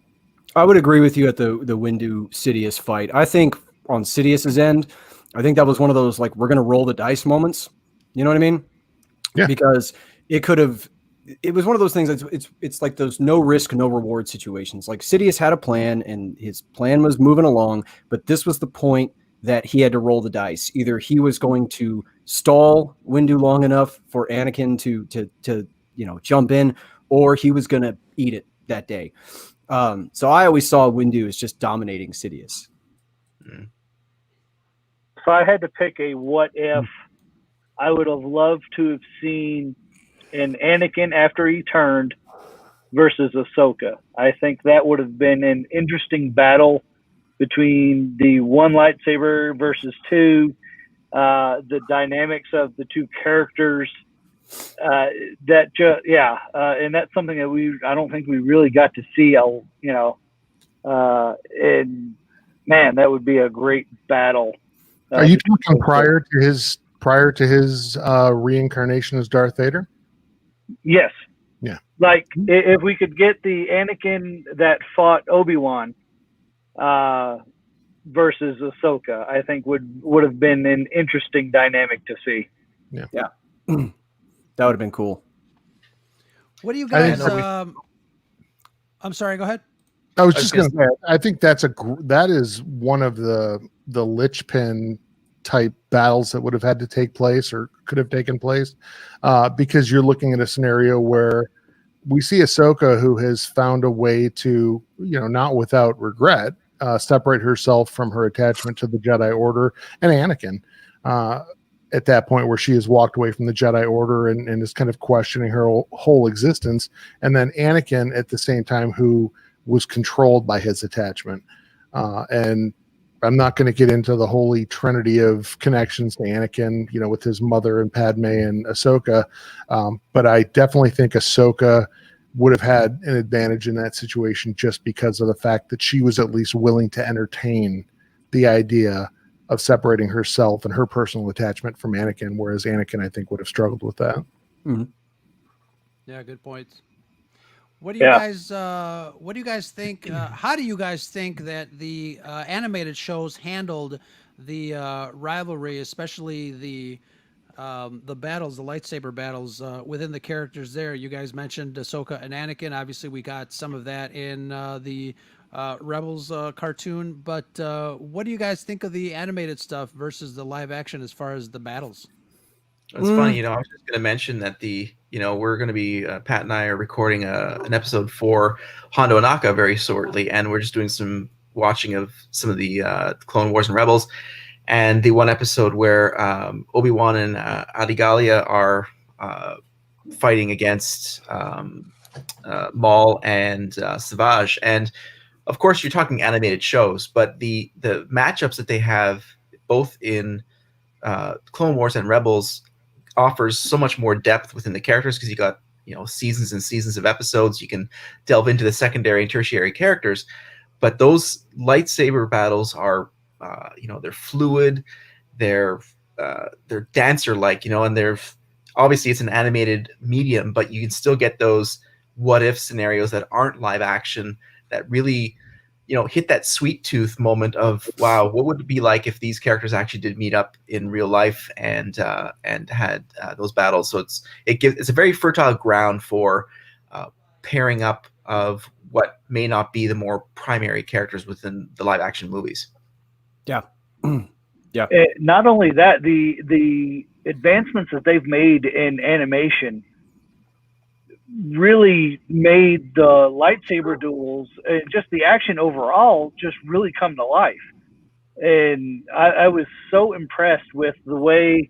I would agree with you at the Windu Sidious fight. I think on Sidious's end, I think that was one of those, like, we're gonna roll the dice moments. You know what I mean? Yeah. Because it was one of those things. It's like those no risk, no reward situations. Like, Sidious had a plan and his plan was moving along, but this was the point that he had to roll the dice. Either he was going to stall Windu long enough for Anakin to jump in, or he was going to eat it that day. So I always saw Windu as just dominating Sidious. So I had to pick a what if. I would have loved to have seen an Anakin after he turned versus Ahsoka. I think that would have been an interesting battle between the one lightsaber versus two, the dynamics of the two characters. And that's something that I don't think we really got to see. And man, that would be a great battle. Are you talking prior to his reincarnation as Darth Vader? Yes. Yeah. Like, if we could get the Anakin that fought Obi-Wan versus Ahsoka, I think would have been an interesting dynamic to see. Yeah. That would have been cool. What do you guys? I'm sorry. Go ahead. I was just going to say, I think that is one of the linchpin type battles that would have had to take place or could have taken place, because you're looking at a scenario where we see Ahsoka, who has found a way to, not without regret, separate herself from her attachment to the Jedi Order and Anakin. at that point where she has walked away from the Jedi Order and is kind of questioning her whole existence. And then Anakin at the same time, who was controlled by his attachment. And I'm not going to get into the holy trinity of connections to Anakin, with his mother and Padme and Ahsoka. But I definitely think Ahsoka would have had an advantage in that situation just because of the fact that she was at least willing to entertain the idea of separating herself and her personal attachment from Anakin, whereas Anakin, I think, would have struggled with that. Mm-hmm. Yeah, good points. What do you guys? What do you guys think? How do you guys think that the animated shows handled the rivalry, especially the battles, the lightsaber battles within the characters? There, you guys mentioned Ahsoka and Anakin. Obviously, we got some of that in the Rebels cartoon. But what do you guys think of the animated stuff versus the live action as far as the battles? It's funny, I was just going to mention that we're going to be, Pat and I are recording an episode for Hondo Anaka very shortly, and we're just doing some watching of some of the Clone Wars and Rebels, and the one episode where Obi-Wan and Adigalia are fighting against Maul and Savage, and of course you're talking animated shows, but the matchups that they have both in Clone Wars and Rebels offers so much more depth within the characters because you got seasons and seasons of episodes. You can delve into the secondary and tertiary characters, but those lightsaber battles are they're fluid, they're dancer like, and they're obviously it's an animated medium, but you can still get those what if scenarios that aren't live action that really hit that sweet tooth moment of, wow, what would it be like if these characters actually did meet up in real life and had those battles. So it's a very fertile ground for pairing up of what may not be the more primary characters within the live action movies. Yeah. Yeah. Not only that, the advancements that they've made in animation really made the lightsaber duels and just the action overall just really come to life. And I was so impressed with the way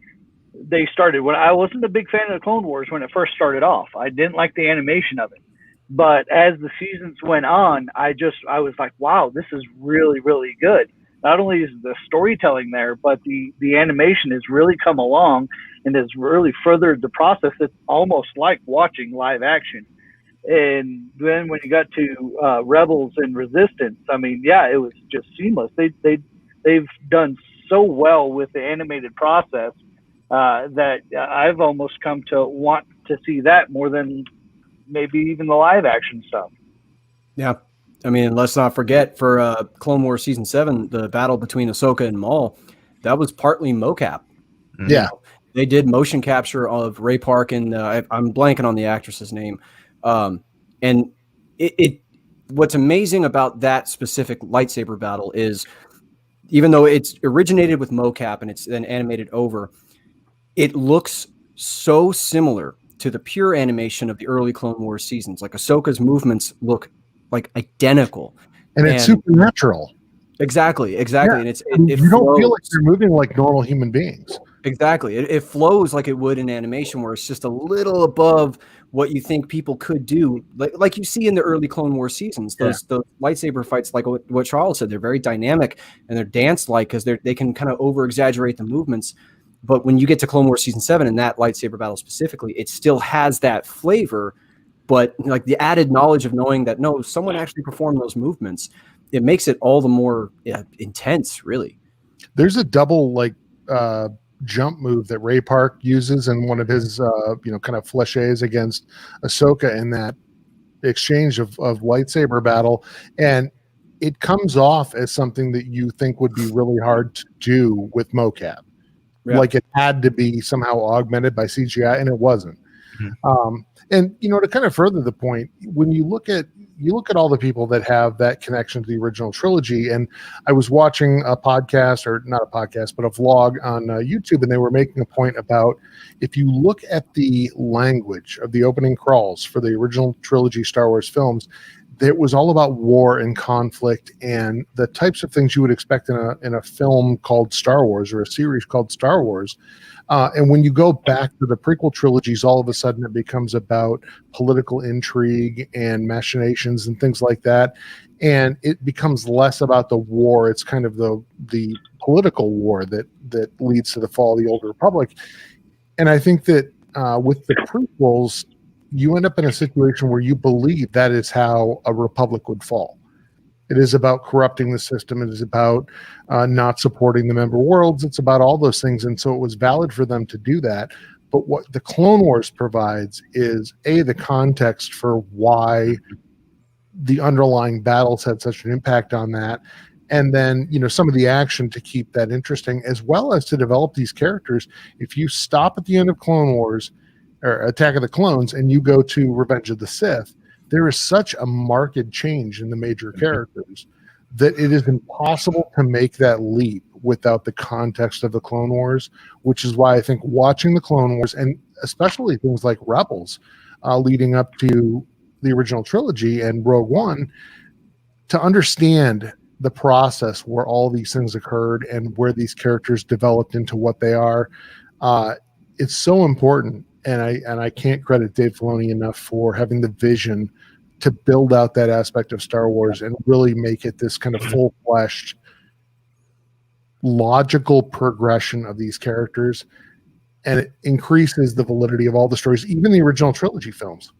they started. When I wasn't a big fan of the Clone Wars when it first started off, I didn't like the animation of it. But as the seasons went on, I was like, wow, this is really, really good. Not only is the storytelling there, but the animation has really come along and has really furthered the process. It's almost like watching live action. And then when you got to Rebels and Resistance, I mean, yeah, it was just seamless. They've done so well with the animated process that I've almost come to want to see that more than maybe even the live action stuff. Yeah. I mean, let's not forget for Clone Wars Season 7, the battle between Ahsoka and Maul, that was partly mocap. Yeah. They did motion capture of Ray Park and I'm blanking on the actress's name. And what's amazing about that specific lightsaber battle is even though it's originated with mocap and it's then animated over, it looks so similar to the pure animation of the early Clone Wars seasons. Like Ahsoka's movements look like identical. And it's supernatural. Exactly. Yeah. And you don't feel like you're moving like normal human beings. Exactly. It flows like it would in animation, where it's just a little above what you think people could do. Like you see in the early Clone Wars seasons, those lightsaber fights, like what Charles said, they're very dynamic and they're dance-like because they can kind of over-exaggerate the movements. But when you get to Clone Wars Season 7 and that lightsaber battle specifically, it still has that flavor, but like the added knowledge of knowing that, no, someone actually performed those movements, it makes it all the more intense, really. There's a double jump move that Ray Park uses in one of his kind of fleches against Ahsoka in that exchange of lightsaber battle, and it comes off as something that you think would be really hard to do with mocap. Yeah. Like it had to be somehow augmented by CGI, and it wasn't. Mm-hmm. And to kind of further the point, when you look at all the people that have that connection to the original trilogy, and I was watching a podcast, or not a podcast, but a vlog on YouTube, and they were making a point about if you look at the language of the opening crawls for the original trilogy Star Wars films, it was all about war and conflict and the types of things you would expect in a film called Star Wars or a series called Star Wars. And when you go back to the prequel trilogies, all of a sudden it becomes about political intrigue and machinations and things like that. And it becomes less about the war. It's kind of the political war that leads to the fall of the Old Republic. And I think that with the prequels, you end up in a situation where you believe that is how a republic would fall. It is about corrupting the system. It is about not supporting the member worlds. It's about all those things. And so it was valid for them to do that. But what the Clone Wars provides is, A, the context for why the underlying battles had such an impact on that. And then, some of the action to keep that interesting, as well as to develop these characters. If you stop at the end of Clone Wars or Attack of the Clones and you go to Revenge of the Sith, there is such a marked change in the major characters that it is impossible to make that leap without the context of the Clone Wars, which is why I think watching the Clone Wars, and especially things like Rebels leading up to the original trilogy and Rogue One, to understand the process where all these things occurred and where these characters developed into what they are, it's so important. And I can't credit Dave Filoni enough for having the vision to build out that aspect of Star Wars and really make it this kind of full-fleshed, logical progression of these characters. And it increases the validity of all the stories, even the original trilogy films.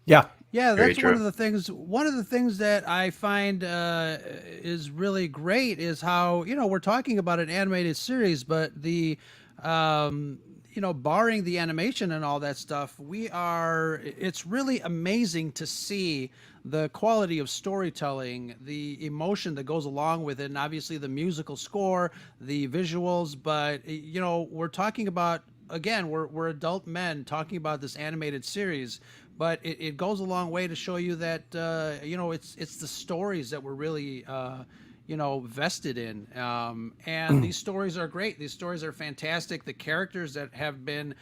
Yeah. Yeah, Very that's true. one of the things. One of the things that I find is really great is how we're talking about an animated series, but the barring the animation and all that stuff, it's really amazing to see the quality of storytelling, the emotion that goes along with it, and obviously the musical score, the visuals. But we're talking about, again, we're adult men talking about this animated series. But it goes a long way to show you that it's the stories that we're really vested in, and these stories are great. These stories are fantastic. The characters that have been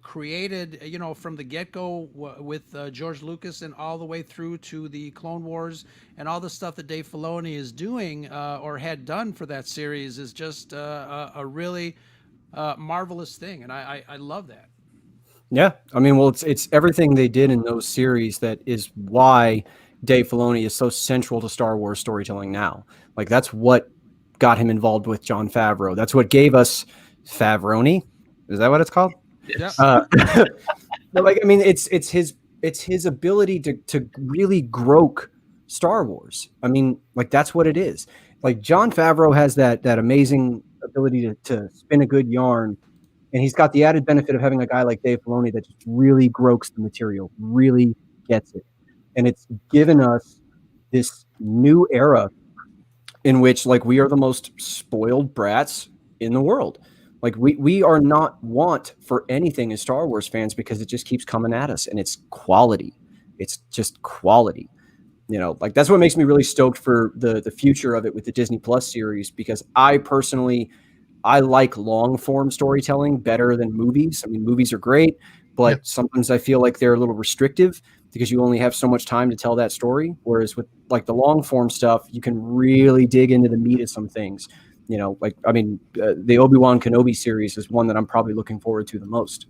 created, from the get-go with George Lucas and all the way through to the Clone Wars and all the stuff that Dave Filoni is doing or had done for that series is just a really marvelous thing, and I love that. Yeah, I mean, well, it's everything they did in those series that is why Dave Filoni is so central to Star Wars storytelling now. Like, that's what got him involved with Jon Favreau. That's what gave us Favroni. Is that what it's called? Yes. But like, I mean, it's his ability to really grok Star Wars. I mean, like, that's what it is. Like, Jon Favreau has that amazing ability to spin a good yarn. And he's got the added benefit of having a guy like Dave Filoni that just really grokes the material, really gets it. And it's given us this new era in which, like, we are the most spoiled brats in the world. Like, we are not want for anything as Star Wars fans because it just keeps coming at us, and it's quality. It's just quality. Like, that's what makes me really stoked for the future of it with the Disney Plus series, because I personally – I like long form storytelling better than movies. I mean, movies are great, but sometimes I feel like they're a little restrictive because you only have so much time to tell that story. Whereas with like the long form stuff, you can really dig into the meat of some things. The Obi-Wan Kenobi series is one that I'm probably looking forward to the most.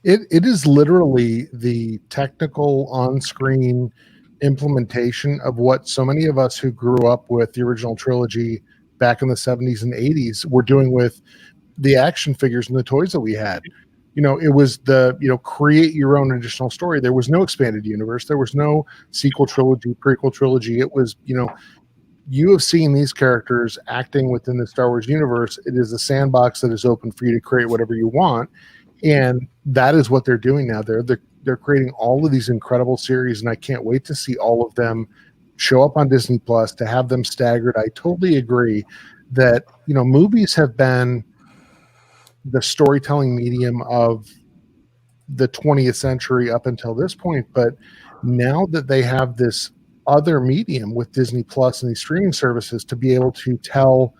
It is literally the technical on-screen implementation of what so many of us who grew up with the original trilogy back in the 70s and 80s were doing with the action figures and the toys that we had. It was create your own additional story. There was no expanded universe. There was no sequel trilogy, prequel trilogy. It was, you have seen these characters acting within the Star Wars universe. It is a sandbox that is open for you to create whatever you want. And that is what they're doing now. They're creating all of these incredible series, and I can't wait to see all of them show up on Disney Plus, to have them staggered. I totally agree that, movies have been the storytelling medium of the 20th century up until this point. But now that they have this other medium with Disney Plus and these streaming services to be able to tell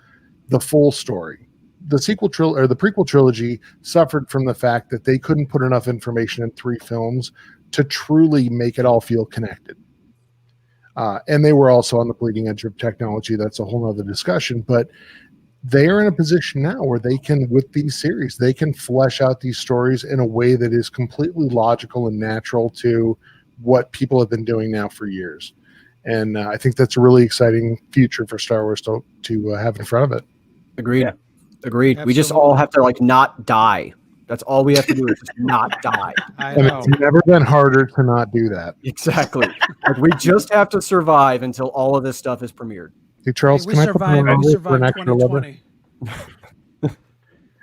the full story, the prequel trilogy suffered from the fact that they couldn't put enough information in 3 films to truly make it all feel connected. And they were also on the bleeding edge of technology. That's a whole other discussion. But they are in a position now where they can, with these series, they can flesh out these stories in a way that is completely logical and natural to what people have been doing now for years. And I think that's a really exciting future for Star Wars to have in front of it. Agreed. Yeah. Agreed. Absolutely. We just all have to like not die. That's all we have to do is just not die. I And know. it's never been harder to not do that. Exactly. Like we just have to survive until all of this stuff is premiered. Hey, Charles, We can I put my survived. number We for an survived extra lever? 2020.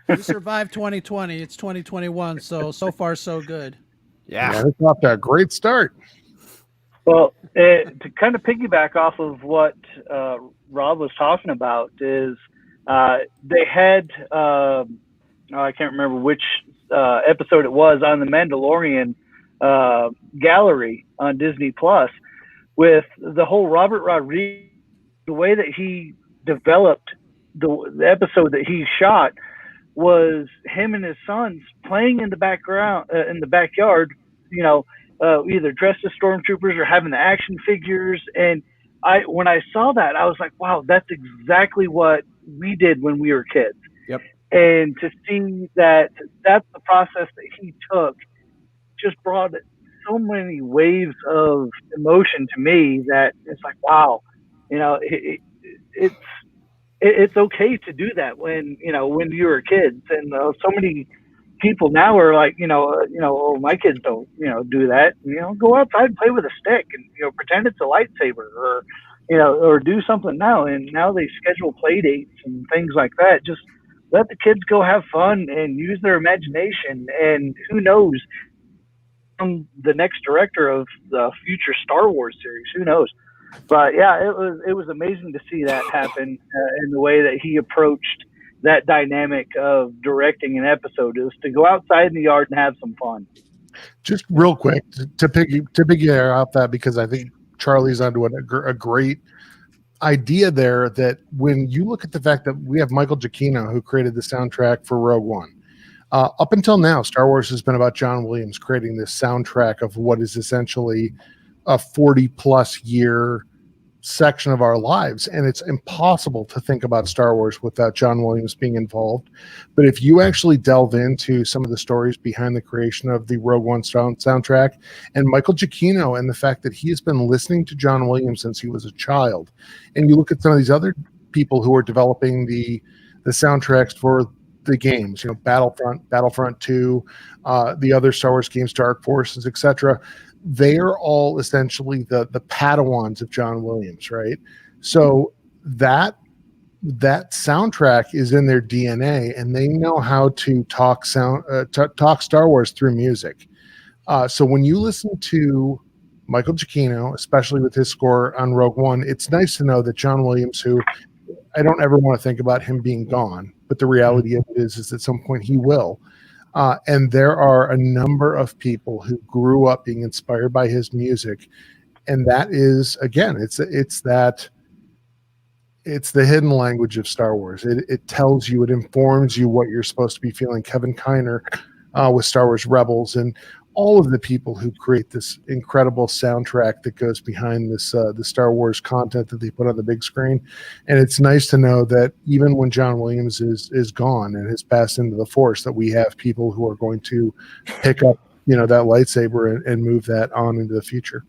We survived 2020. It's 2021. So far so good. Yeah, it's off to a great start. Well, to kind of piggyback off of what Rob was talking about is they had I can't remember which episode it was on the Mandalorian gallery on Disney Plus with the whole Robert Rodriguez, the way that he developed the episode that he shot was him and his sons playing in the background in the backyard, either dressed as stormtroopers or having the action figures. And when I saw that, I was like, wow, that's exactly what we did when we were kids. Yep. And to see that that's the process that he took just brought so many waves of emotion to me that it's like, wow, it's okay to do that when you were kids. And so many people now are like, oh, my kids don't, do that. Go outside and play with a stick and, pretend it's a lightsaber or do something now. And now they schedule play dates and things like that. Just let the kids go have fun and use their imagination. And who knows, I'm the next director of the future Star Wars series. Who knows? But yeah, it was amazing to see that happen in the way that he approached that dynamic of directing an episode, is to go outside in the yard and have some fun. Just real quick to piggyback off that, because I think Charlie's onto a great idea there, that when you look at the fact that we have Michael Giacchino, who created the soundtrack for Rogue One. Up until now, Star Wars has been about John Williams creating this soundtrack of what is essentially a 40-plus year section of our lives, and it's impossible to think about Star Wars without John Williams being involved. But if you actually delve into some of the stories behind the creation of the Rogue One soundtrack, and Michael Giacchino, and the fact that he has been listening to John Williams since he was a child, and you look at some of these other people who are developing the soundtracks for the games, Battlefront 2, the other Star Wars games, Dark Forces, etc. They are all essentially the Padawans of John Williams, right? So that soundtrack is in their DNA, and they know how to talk Star Wars through music. So when you listen to Michael Giacchino, especially with his score on Rogue One, it's nice to know that John Williams, who I don't ever want to think about him being gone, but the reality of it is at some point he will. And there are a number of people who grew up being inspired by his music, and that is, again, it's the hidden language of Star Wars. It tells you, it informs you what you're supposed to be feeling. Kevin Kiner with Star Wars Rebels, and all of the people who create this incredible soundtrack that goes behind this the Star Wars content that they put on the big screen. And it's nice to know that even when John Williams is gone and has passed into the Force, that we have people who are going to pick up that lightsaber and move that on into the future.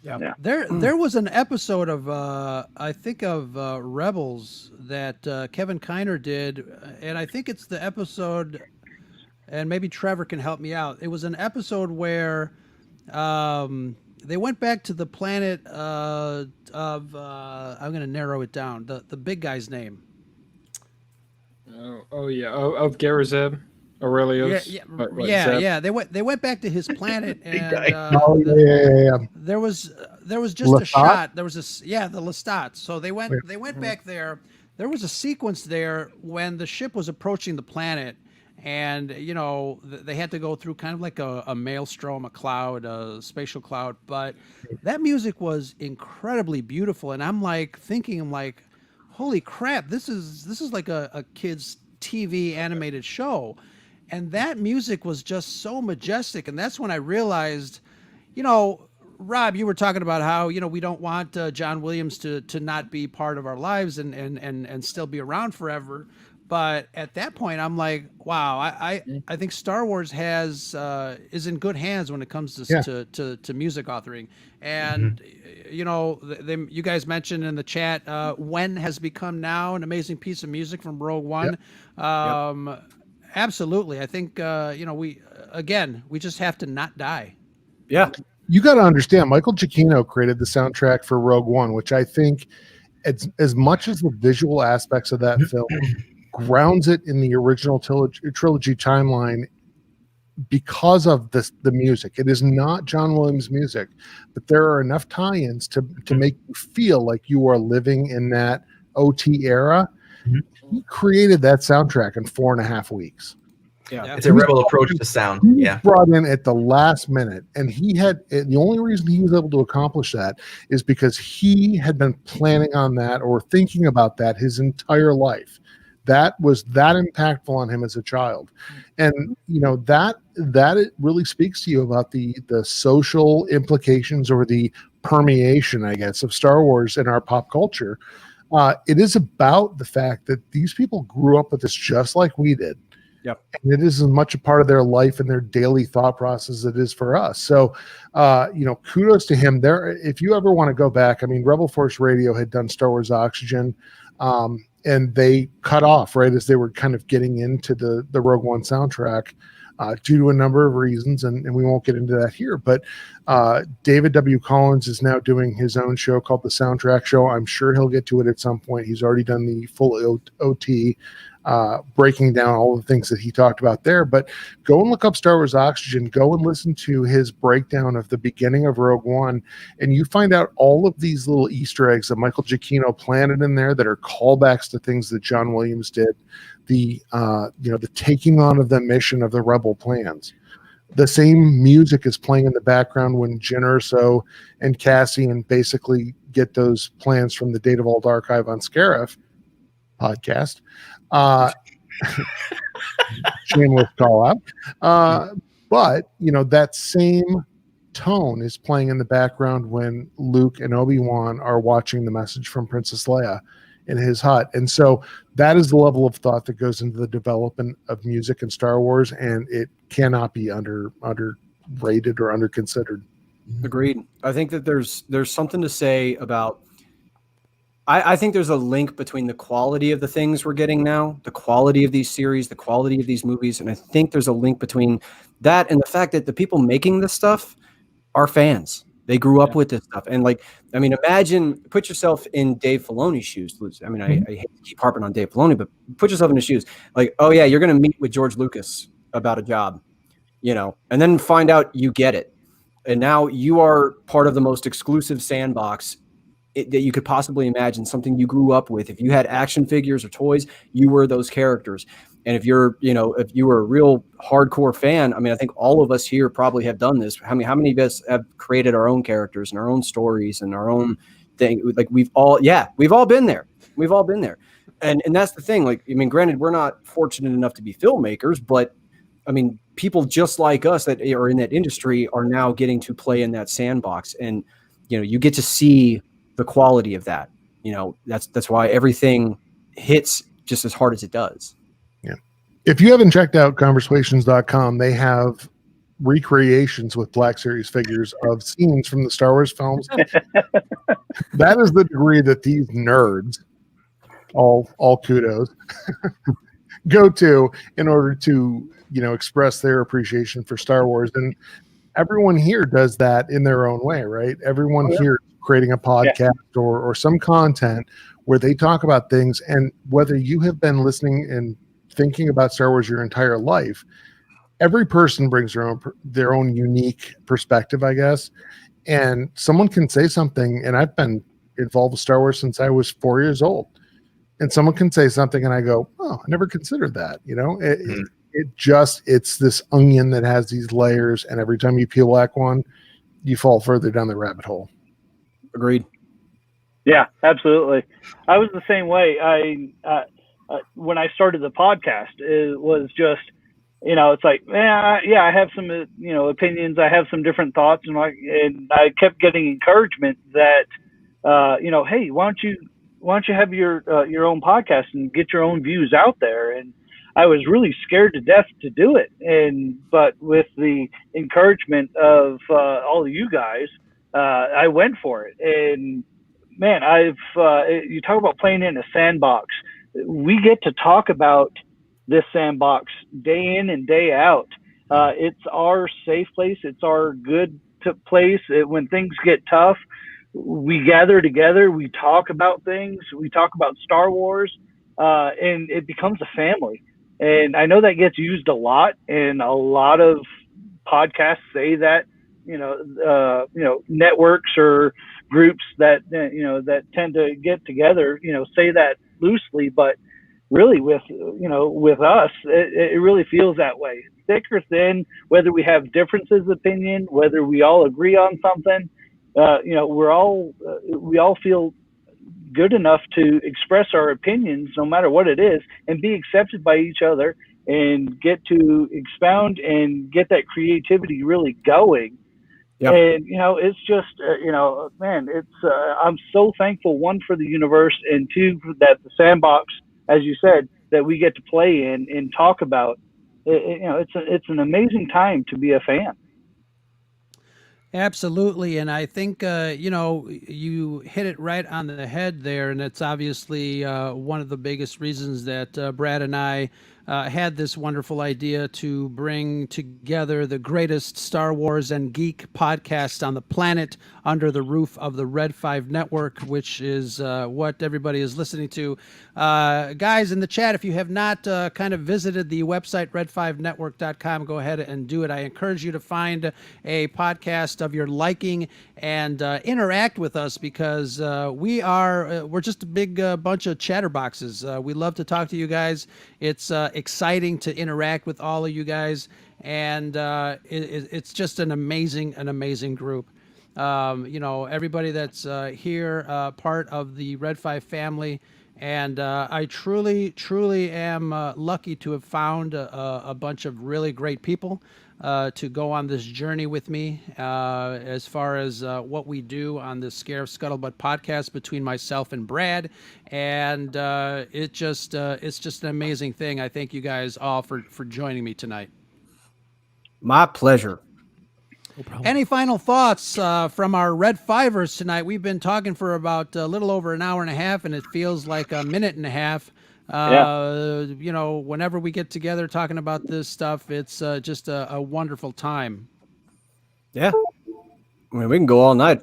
Yeah. There was an episode of I think of Rebels that Kevin Kiner did, and I think it's the episode, and maybe Trevor can help me out. It was an episode where they went back to the planet of I'm going to narrow it down. The big guy's name. Of Garazeb. Aurelius. Yeah. They went back to his planet, and there was just Lestat? a shot. There was the Lestat. So they went back there. There was a sequence there when the ship was approaching the planet, and they had to go through kind of like a maelstrom, a cloud, a spatial cloud. But that music was incredibly beautiful, and I'm like, holy crap, this is like a kid's TV animated show. And that music was just so majestic. And that's when I realized, Rob, you were talking about how we don't want John Williams to not be part of our lives and still be around forever. But at that point, I'm like, wow, I think Star Wars is in good hands when it comes to music authoring. And you guys mentioned in the chat, When has become now an amazing piece of music from Rogue One. Absolutely, I think we just have to not die. Yeah. You got to understand, Michael Giacchino created the soundtrack for Rogue One, which I think, as much as the visual aspects of that film grounds it in the original trilogy timeline because of the music. It is not John Williams' music, but there are enough tie-ins to make you feel like you are living in that OT era. He created that soundtrack in 4.5 weeks. Yeah, it's a rebel approach to sound. He was brought in at the last minute, and the only reason he was able to accomplish that is because he had been planning on that or thinking about that his entire life. That was that impactful on him as a child, and that it really speaks to you about the social implications or the permeation, I guess, of Star Wars in our pop culture. It is about the fact that these people grew up with this just like we did. Yep. And it is as much a part of their life and their daily thought process as it is for us. So, kudos to him there. If you ever want to go back, I mean, Rebel Force Radio had done Star Wars Oxygen, and they cut off right as they were kind of getting into the Rogue One soundtrack due to a number of reasons. And we won't get into that here, but David W. Collins is now doing his own show called The Soundtrack Show. I'm sure he'll get to it at some point. He's already done the full OT, breaking down all the things that he talked about there. But go and look up Star Wars Oxygen. Go and listen to his breakdown of the beginning of Rogue One, and you find out all of these little Easter eggs that Michael Giacchino planted in there that are callbacks to things that John Williams did. The taking on of the mission of the Rebel plans. The same music is playing in the background when Jyn Erso and Cassian basically get those plans from the Data Vault archive on Scarif podcast. Shameless call out. But that same tone is playing in the background when Luke and Obi-Wan are watching the message from Princess Leia in his hut. And so that is the level of thought that goes into the development of music in Star Wars, and it cannot be underrated or underconsidered. Agreed. I think that there's something to say about I think there's a link between the quality of the things we're getting now, the quality of these series, the quality of these movies, and I think there's a link between that and the fact that the people making this stuff are fans. They grew up with this stuff. And put yourself in Dave Filoni's shoes. I mean, I hate to keep harping on Dave Filoni, but put yourself in his shoes. Like, oh yeah, you're going to meet with George Lucas about a job, and then find out you get it. And now you are part of the most exclusive sandbox that you could possibly imagine, something you grew up with. If you had action figures or toys, you were those characters. And if if you were a real hardcore fan, I mean, I think all of us here probably have done this. How many of us have created our own characters and our own stories and our own thing? Like we've all been there. We've all been there. And that's the thing. Like, I mean, granted, we're not fortunate enough to be filmmakers, but I mean, people just like us that are in that industry are now getting to play in that sandbox. And, you get to see the quality of that. That's why everything hits just as hard as it does. Yeah. If you haven't checked out conversations.com, they have recreations with Black Series figures of scenes from the Star Wars films. That is the degree that these nerds, all kudos, go to in order to, express their appreciation for Star Wars. And everyone here does that in their own way, right? Everyone here is creating a podcast or some content where they talk about things. And whether you have been listening and thinking about Star Wars your entire life, every person brings their own unique perspective, I guess. And someone can say something, and I've been involved with Star Wars since I was 4 years old. And someone can say something and I go, oh, I never considered that. It's this onion that has these layers, and every time you peel back one, you fall further down the rabbit hole. Agreed. Yeah, absolutely. I was the same way. When I started the podcast, it was just it's like, yeah, I have some, opinions. I have some different thoughts, and I kept getting encouragement that, hey, why don't you have your own podcast and get your own views out there? And I was really scared to death to do it. But with the encouragement of all of you guys, I went for it. And man, you talk about playing in a sandbox. We get to talk about this sandbox day in and day out. It's our safe place. It's our good place. When things get tough, we gather together. We talk about things. We talk about Star Wars, and it becomes a family. And I know that gets used a lot, and a lot of podcasts say that, networks or groups that, that tend to get together, say that loosely, but really with us, it really feels that way. Thick or thin, whether we have differences of opinion, whether we all agree on something, we all feel good enough to express our opinions, no matter what it is, and be accepted by each other, and get to expound and get that creativity really going. Yep. And it's just man, it's I'm so thankful, one, for the universe, and two, that the sandbox, as you said, that we get to play in and talk about. It's an amazing time to be a fan. Absolutely. And I think, you hit it right on the head there. And it's obviously one of the biggest reasons that Brad and I had this wonderful idea to bring together the greatest Star Wars and geek podcast on the planet under the roof of the Red 5 Network, which is what everybody is listening to. Guys in the chat, if you have not kind of visited the website, red5network.com, go ahead and do it. I encourage you to find a podcast of your liking and interact with us, because we're just a big bunch of chatterboxes. We love to talk to you guys. It's exciting to interact with all of you guys, and it's just an amazing group. Everybody that's here, part of the Red 5 family, and I truly am lucky to have found a bunch of really great people to go on this journey with me, as far as what we do on the Scare of Scuttlebutt podcast between myself and Brad. And it's just an amazing thing. I thank you guys all for joining me tonight. My pleasure. No Any final thoughts from our Red Fivers tonight? We've been talking for about a little over an hour and a half, and it feels like a minute and a half. Whenever we get together talking about this stuff, it's just a wonderful time. Yeah. I mean, we can go all night.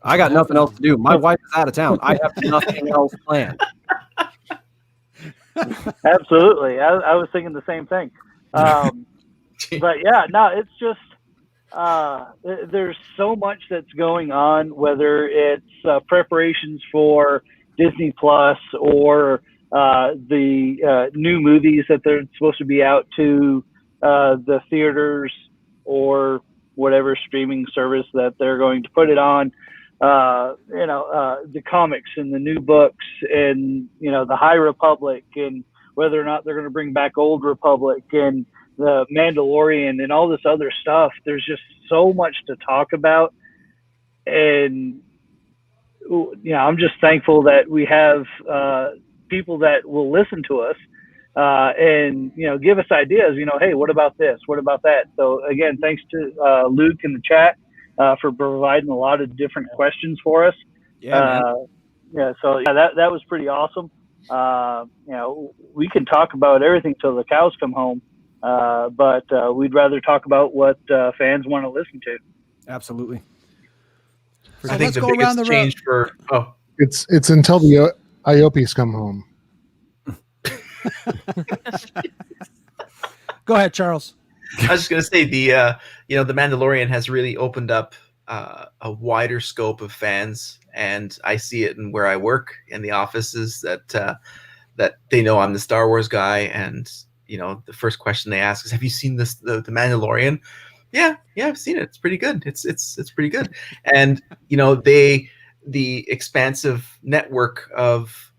I got nothing else to do. My wife is out of town. I have nothing else planned. Absolutely. I was thinking the same thing. But yeah, no, it's just, there's so much that's going on, whether it's preparations for Disney Plus, or the new movies that they're supposed to be out to the theaters, or whatever streaming service that they're going to put it on. The comics and the new books, and the High Republic, and whether or not they're going to bring back Old Republic, and the Mandalorian, and all this other stuff. There's just so much to talk about, and I'm just thankful that we have people that will listen to us, and give us ideas. Hey, what about this? What about that? So again, thanks to Luke in the chat for providing a lot of different questions for us. So that was pretty awesome. We can talk about everything till the cows come home, but we'd rather talk about what fans want to listen to. Absolutely. So I think the biggest change it's until the Iopis come home. Go ahead, Charles. I was just going to say the Mandalorian has really opened up a wider scope of fans, and I see it in where I work in the offices that they know I'm the Star Wars guy, and the first question they ask is, "Have you seen the Mandalorian?" Yeah, I've seen it. It's pretty good. It's pretty good, and the expansive network of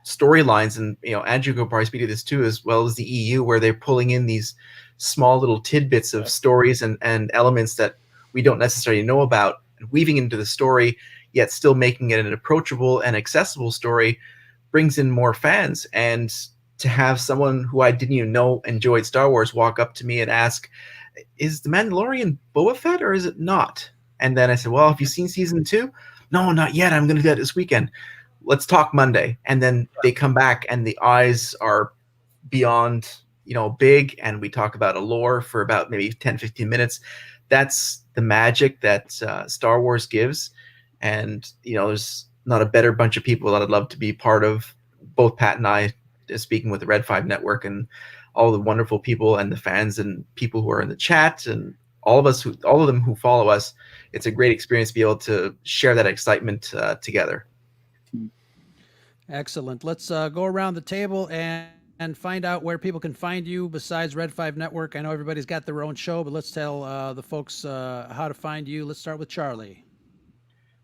storylines, and Andrew could probably speak to this too, as well as the EU, where they're pulling in these small little tidbits of stories and elements that we don't necessarily know about, and weaving into the story, yet still making it an approachable and accessible story, brings in more fans. And to have someone who I didn't even know enjoyed Star Wars walk up to me and ask, "Is The Mandalorian Boba Fett or is it not?" And then I said, "Well, have you seen season 2? No, not yet. I'm going to do that this weekend. Let's talk Monday." And then they come back and the eyes are beyond, big. And we talk about a lore for about maybe 10, 15 minutes. That's the magic that Star Wars gives. And, there's not a better bunch of people that I'd love to be part of. Both Pat and I, speaking with the Red 5 Network, and all the wonderful people and the fans and people who are in the chat, and all of them who follow us. It's a great experience to be able to share that excitement together. Excellent. Let's go around the table and find out where people can find you besides Red 5 Network. I know everybody's got their own show, but let's tell the folks how to find you. Let's start with Charlie.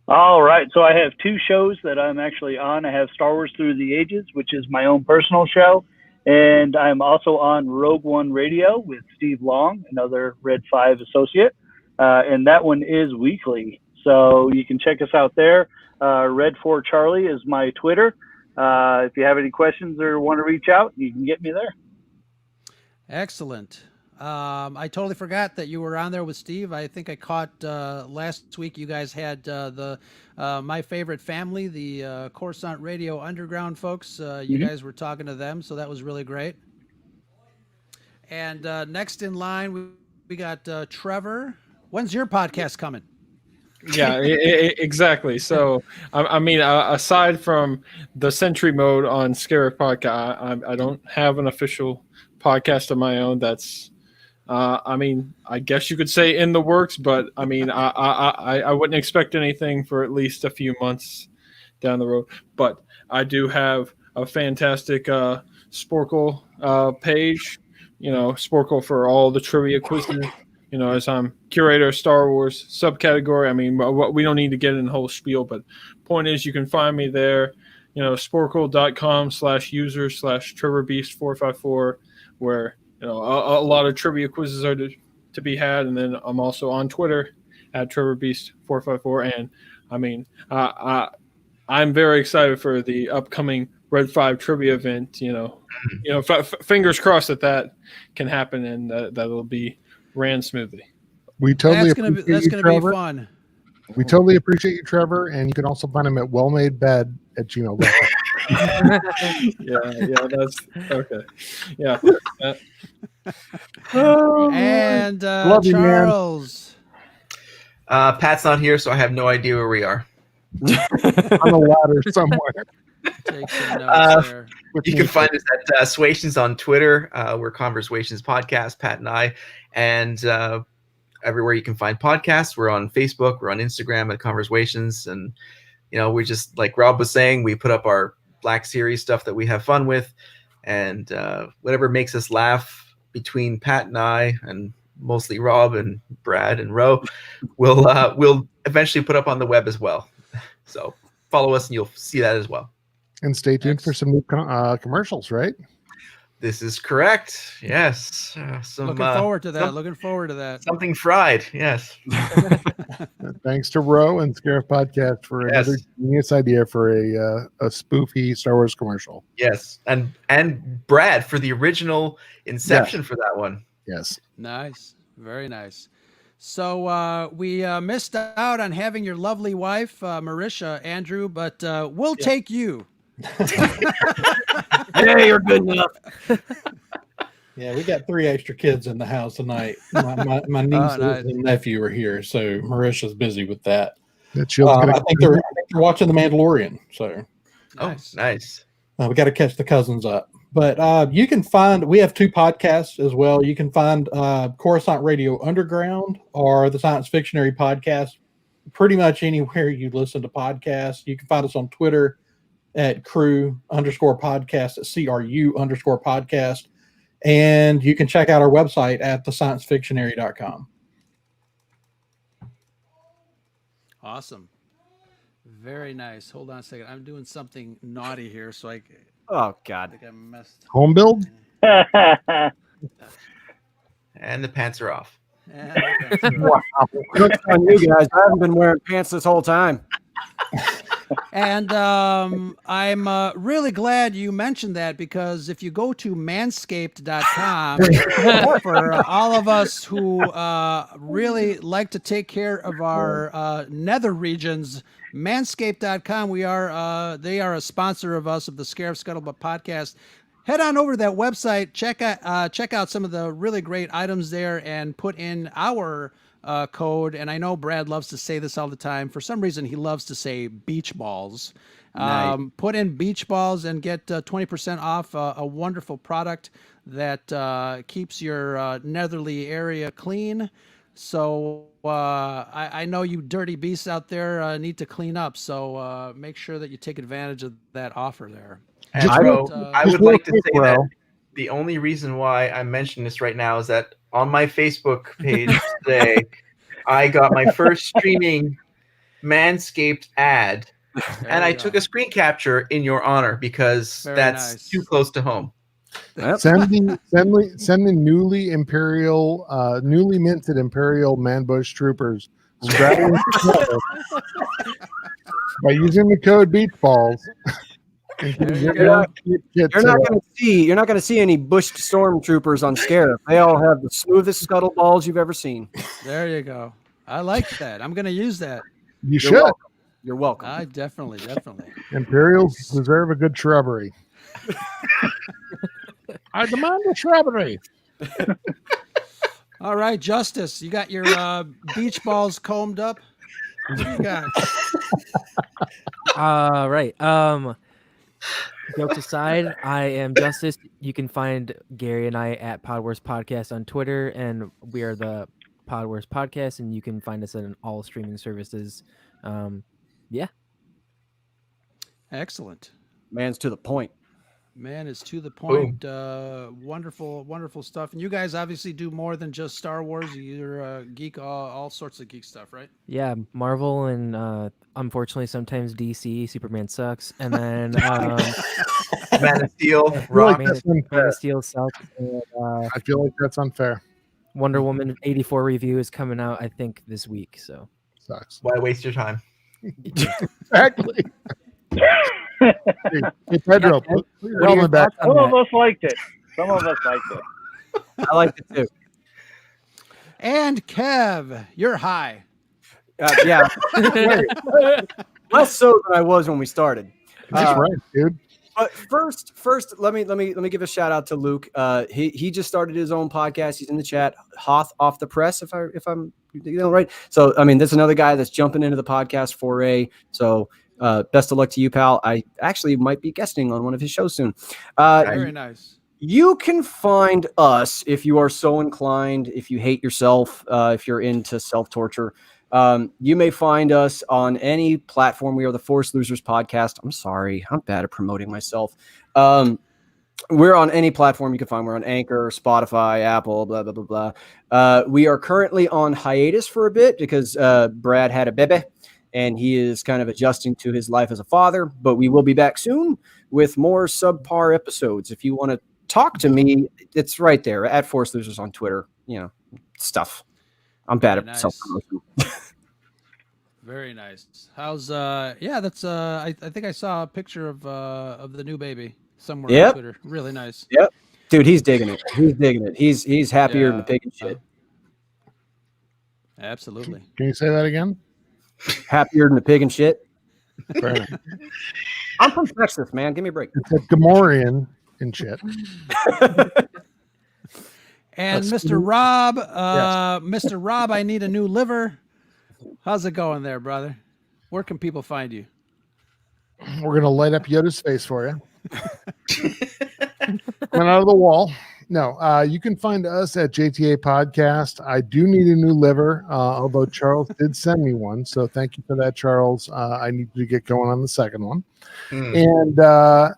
All right. So I have 2 shows that I'm actually on. I have Star Wars Through the Ages, which is my own personal show. And I'm also on Rogue One Radio with Steve Long, another Red 5 associate. And that one is weekly. So you can check us out there. Red 4 Charlie is my Twitter. If you have any questions or want to reach out, you can get me there. Excellent. I totally forgot that you were on there with Steve. I think I caught last week you guys had the My Favorite Family, the Coruscant Radio Underground folks. You guys were talking to them, so that was really great. And next in line, we got Trevor. When's your podcast coming? Yeah, exactly. So, I mean, aside from the Sentry Mode on Scare Podcast, I don't have an official podcast of my own. That's, I mean, I guess you could say in the works, but I mean, I wouldn't expect anything for at least a few months down the road. But I do have a fantastic Sporkle page, Sporkle for all the trivia quizzes. As I'm curator of Star Wars subcategory. I mean, we don't need to get in the whole spiel, but point is you can find me there, sporkle.com/user/TrevorBeast454, where, a lot of trivia quizzes are to be had. And then I'm also on Twitter at TrevorBeast454. And I mean, I'm very excited for the upcoming Red 5 trivia event, fingers crossed that can happen and that'll be ran smoothly. We totally that's gonna be fun. We totally appreciate you, Trevor, and you can also find him at wellmadebed@gmail.com. yeah, that's okay. Yeah. And Love you, Charles. Pat's not here, so I have no idea where we are. On a ladder somewhere. Take some notes there. You can find us at Swations on Twitter. We're Conversations Podcast, Pat and I, and everywhere you can find podcasts. We're on Facebook. We're on Instagram at Conversations, and we just, like Rob was saying, we put up our Black Series stuff that we have fun with, and whatever makes us laugh between Pat and I, and mostly Rob and Brad and Ro, we'll eventually put up on the web as well. So follow us, and you'll see that as well. And stay tuned for some new commercials, right? This is correct. Yes. Looking forward to that. Something fried. Yes. Thanks to Ro and Scarif Podcast for another genius idea for a spoofy Star Wars commercial. Yes. And Brad for the original inception for that one. Yes. Nice. Very nice. So we missed out on having your lovely wife, Marisha, Andrew, but we'll take you. Hey, you're good enough. Yeah, we got 3 extra kids in the house tonight. My niece and nephew are here, so Marisha's busy with that. I think they're watching The Mandalorian. So, nice. We got to catch the cousins up. But you can find, we have 2 podcasts as well. You can find Coruscant Radio Underground or the Science Fictionary Podcast pretty much anywhere you listen to podcasts. You can find us on Twitter at crew_podcast, at CRU_podcast. And you can check out our website at thesciencefictionary.com. Awesome. Very nice. Hold on a second. I'm doing something naughty here, so Oh God. think I messed. Home build? And the pants are off. Wow. Looks on you guys. I haven't been wearing pants this whole time. And I'm really glad you mentioned that, because if you go to manscaped.com, for all of us who really like to take care of our nether regions, manscaped.com, they are a sponsor of us, of the Scarif Scuttlebutt podcast. Head on over to that website, check out some of the really great items there, and put in our code. And I know Brad loves to say this all the time. For some reason, he loves to say beach balls. Nice. Put in beach balls and get 20% off a wonderful product that keeps your netherly area clean. So I know you dirty beasts out there need to clean up. So make sure that you take advantage of that offer there. And Just bro, I would like to say bro. that the only reason why I mentioned this right now is that on my Facebook page today, I got my first streaming Manscaped ad, and I took a screen capture in your honor because that's nice. too close to home. Yep. Send the newly minted Imperial Manbush Troopers strapping together by using the code Beachballs. You're not going to see any bushed stormtroopers on Scarif. They all have the smoothest scuttle balls you've ever seen. There you go. I like that. I'm going to use that. You should. You're welcome. I definitely. Imperials deserve a good shrubbery. I demand a shrubbery. All right, Justice, you got your beach balls combed up? What do you got? Right. Jokes aside, I am Justice. You can find Gary and I at Pod Wars Podcast on Twitter, and we are the Pod Wars Podcast, and you can find us on all streaming services. Yeah. Excellent. Man's to the point. Man is to the point. Wonderful stuff. And you guys obviously do more than just Star Wars. You're geek, all sorts of geek stuff, right? Yeah, Marvel and unfortunately sometimes DC. Superman sucks, and then Man of Steel, Rock. Man of Steel sucks. And, I feel like that's unfair. Wonder Woman 84 review is coming out, I think, this week. So Sucks. Why waste your time? Exactly. Hey, Pedro, put your helmet back. Some of us liked it. I like it too. And Kev, you're high. Yeah. Less so than I was when we started. That's right, dude. But first, let me give a shout out to Luke. He just started his own podcast. He's in the chat. Hoth Off the Press, if I'm right. So I mean, there's another guy that's jumping into the podcast foray. So best of luck to you, pal. I actually might be guesting on one of his shows soon. Very nice. You can find us if you are so inclined. If you hate yourself, if you're into self-torture. You may find us on any platform. We are the Force Losers Podcast. I'm sorry. I'm bad at promoting myself. We're on any platform you can find. We're on Anchor, Spotify, Apple, blah, blah, blah, blah. We are currently on hiatus for a bit because Brad had a bebe and he is kind of adjusting to his life as a father. But we will be back soon with more subpar episodes. If you want to talk to me, it's right there at Force Losers on Twitter. Stuff. I'm bad at self-promotion. Very nice. How's that's I think I saw a picture of the new baby somewhere on Twitter. Really nice. Yep. Dude, he's digging it. He's happier than a pig and shit. Absolutely. Can you say that again? Happier than a pig and shit. Right. I'm from Texas, man. Give me a break. It's a Gamorrean and shit. And Mr. Rob, Mr. Rob, I need a new liver. How's it going there, brother? Where can people find you? We're gonna light up Yoda's face for you. Coming out of the wall. No, you can find us at JTA Podcast. I do need a new liver, although Charles did send me one, so thank you for that, Charles. I need to get going on the second one. And I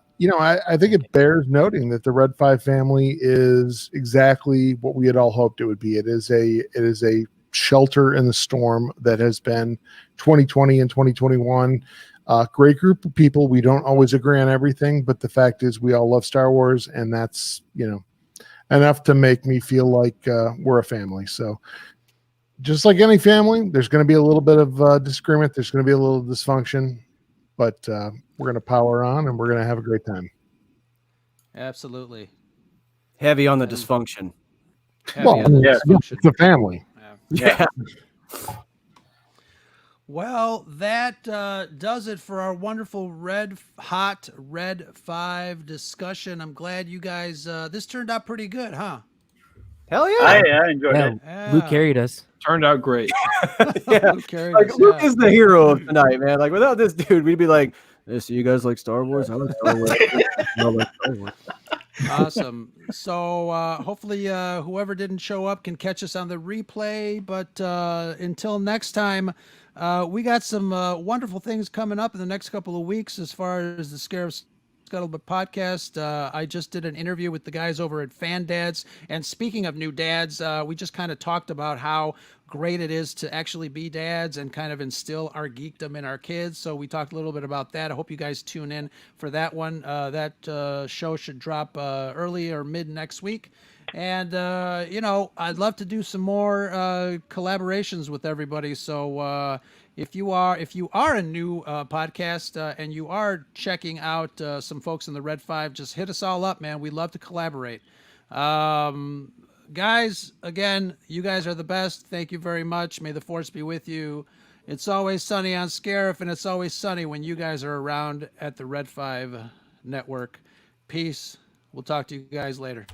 think it bears noting that the Red 5 family is exactly what we had all hoped it would be. It is a shelter in the storm that has been 2020 and 2021. Great group of people. We don't always agree on everything, but the fact is we all love Star Wars, and that's, enough to make me feel like we're a family. So just like any family, there's going to be a little bit of disagreement. There's going to be a little dysfunction, but we're going to power on, and we're going to have a great time. Absolutely. Heavy on the dysfunction. It's a family. Yeah. Well, that does it for our wonderful hot Red 5 discussion. I'm glad you guys, this turned out pretty good, huh? Hell yeah. I enjoyed it. Yeah. Luke carried us. Turned out great. Yeah. Luke carried Like us, Luke yeah. is the hero of tonight, man. Like without this dude, we'd be like, hey, so you guys like Star Wars? I like Star Wars. I like Star Wars. Awesome. So hopefully whoever didn't show up can catch us on the replay. But until next time, we got some wonderful things coming up in the next couple of weeks as far as the Scarab Scuttlebutt podcast. I just did an interview with the guys over at Fan Dads. And speaking of new dads, we just kind of talked about how great it is to actually be dads and kind of instill our geekdom in our kids. So we talked a little bit about that. I hope you guys tune in for that one. That show should drop early or mid next week. And, I'd love to do some more collaborations with everybody. So if you are a new podcast and you are checking out some folks in the Red 5, just hit us all up, man. We'd love to collaborate. Guys, again, you guys are the best. Thank you very much. May the force be with you. It's always sunny on Scarif, and it's always sunny when you guys are around at the Red 5 network. Peace. We'll talk to you guys later.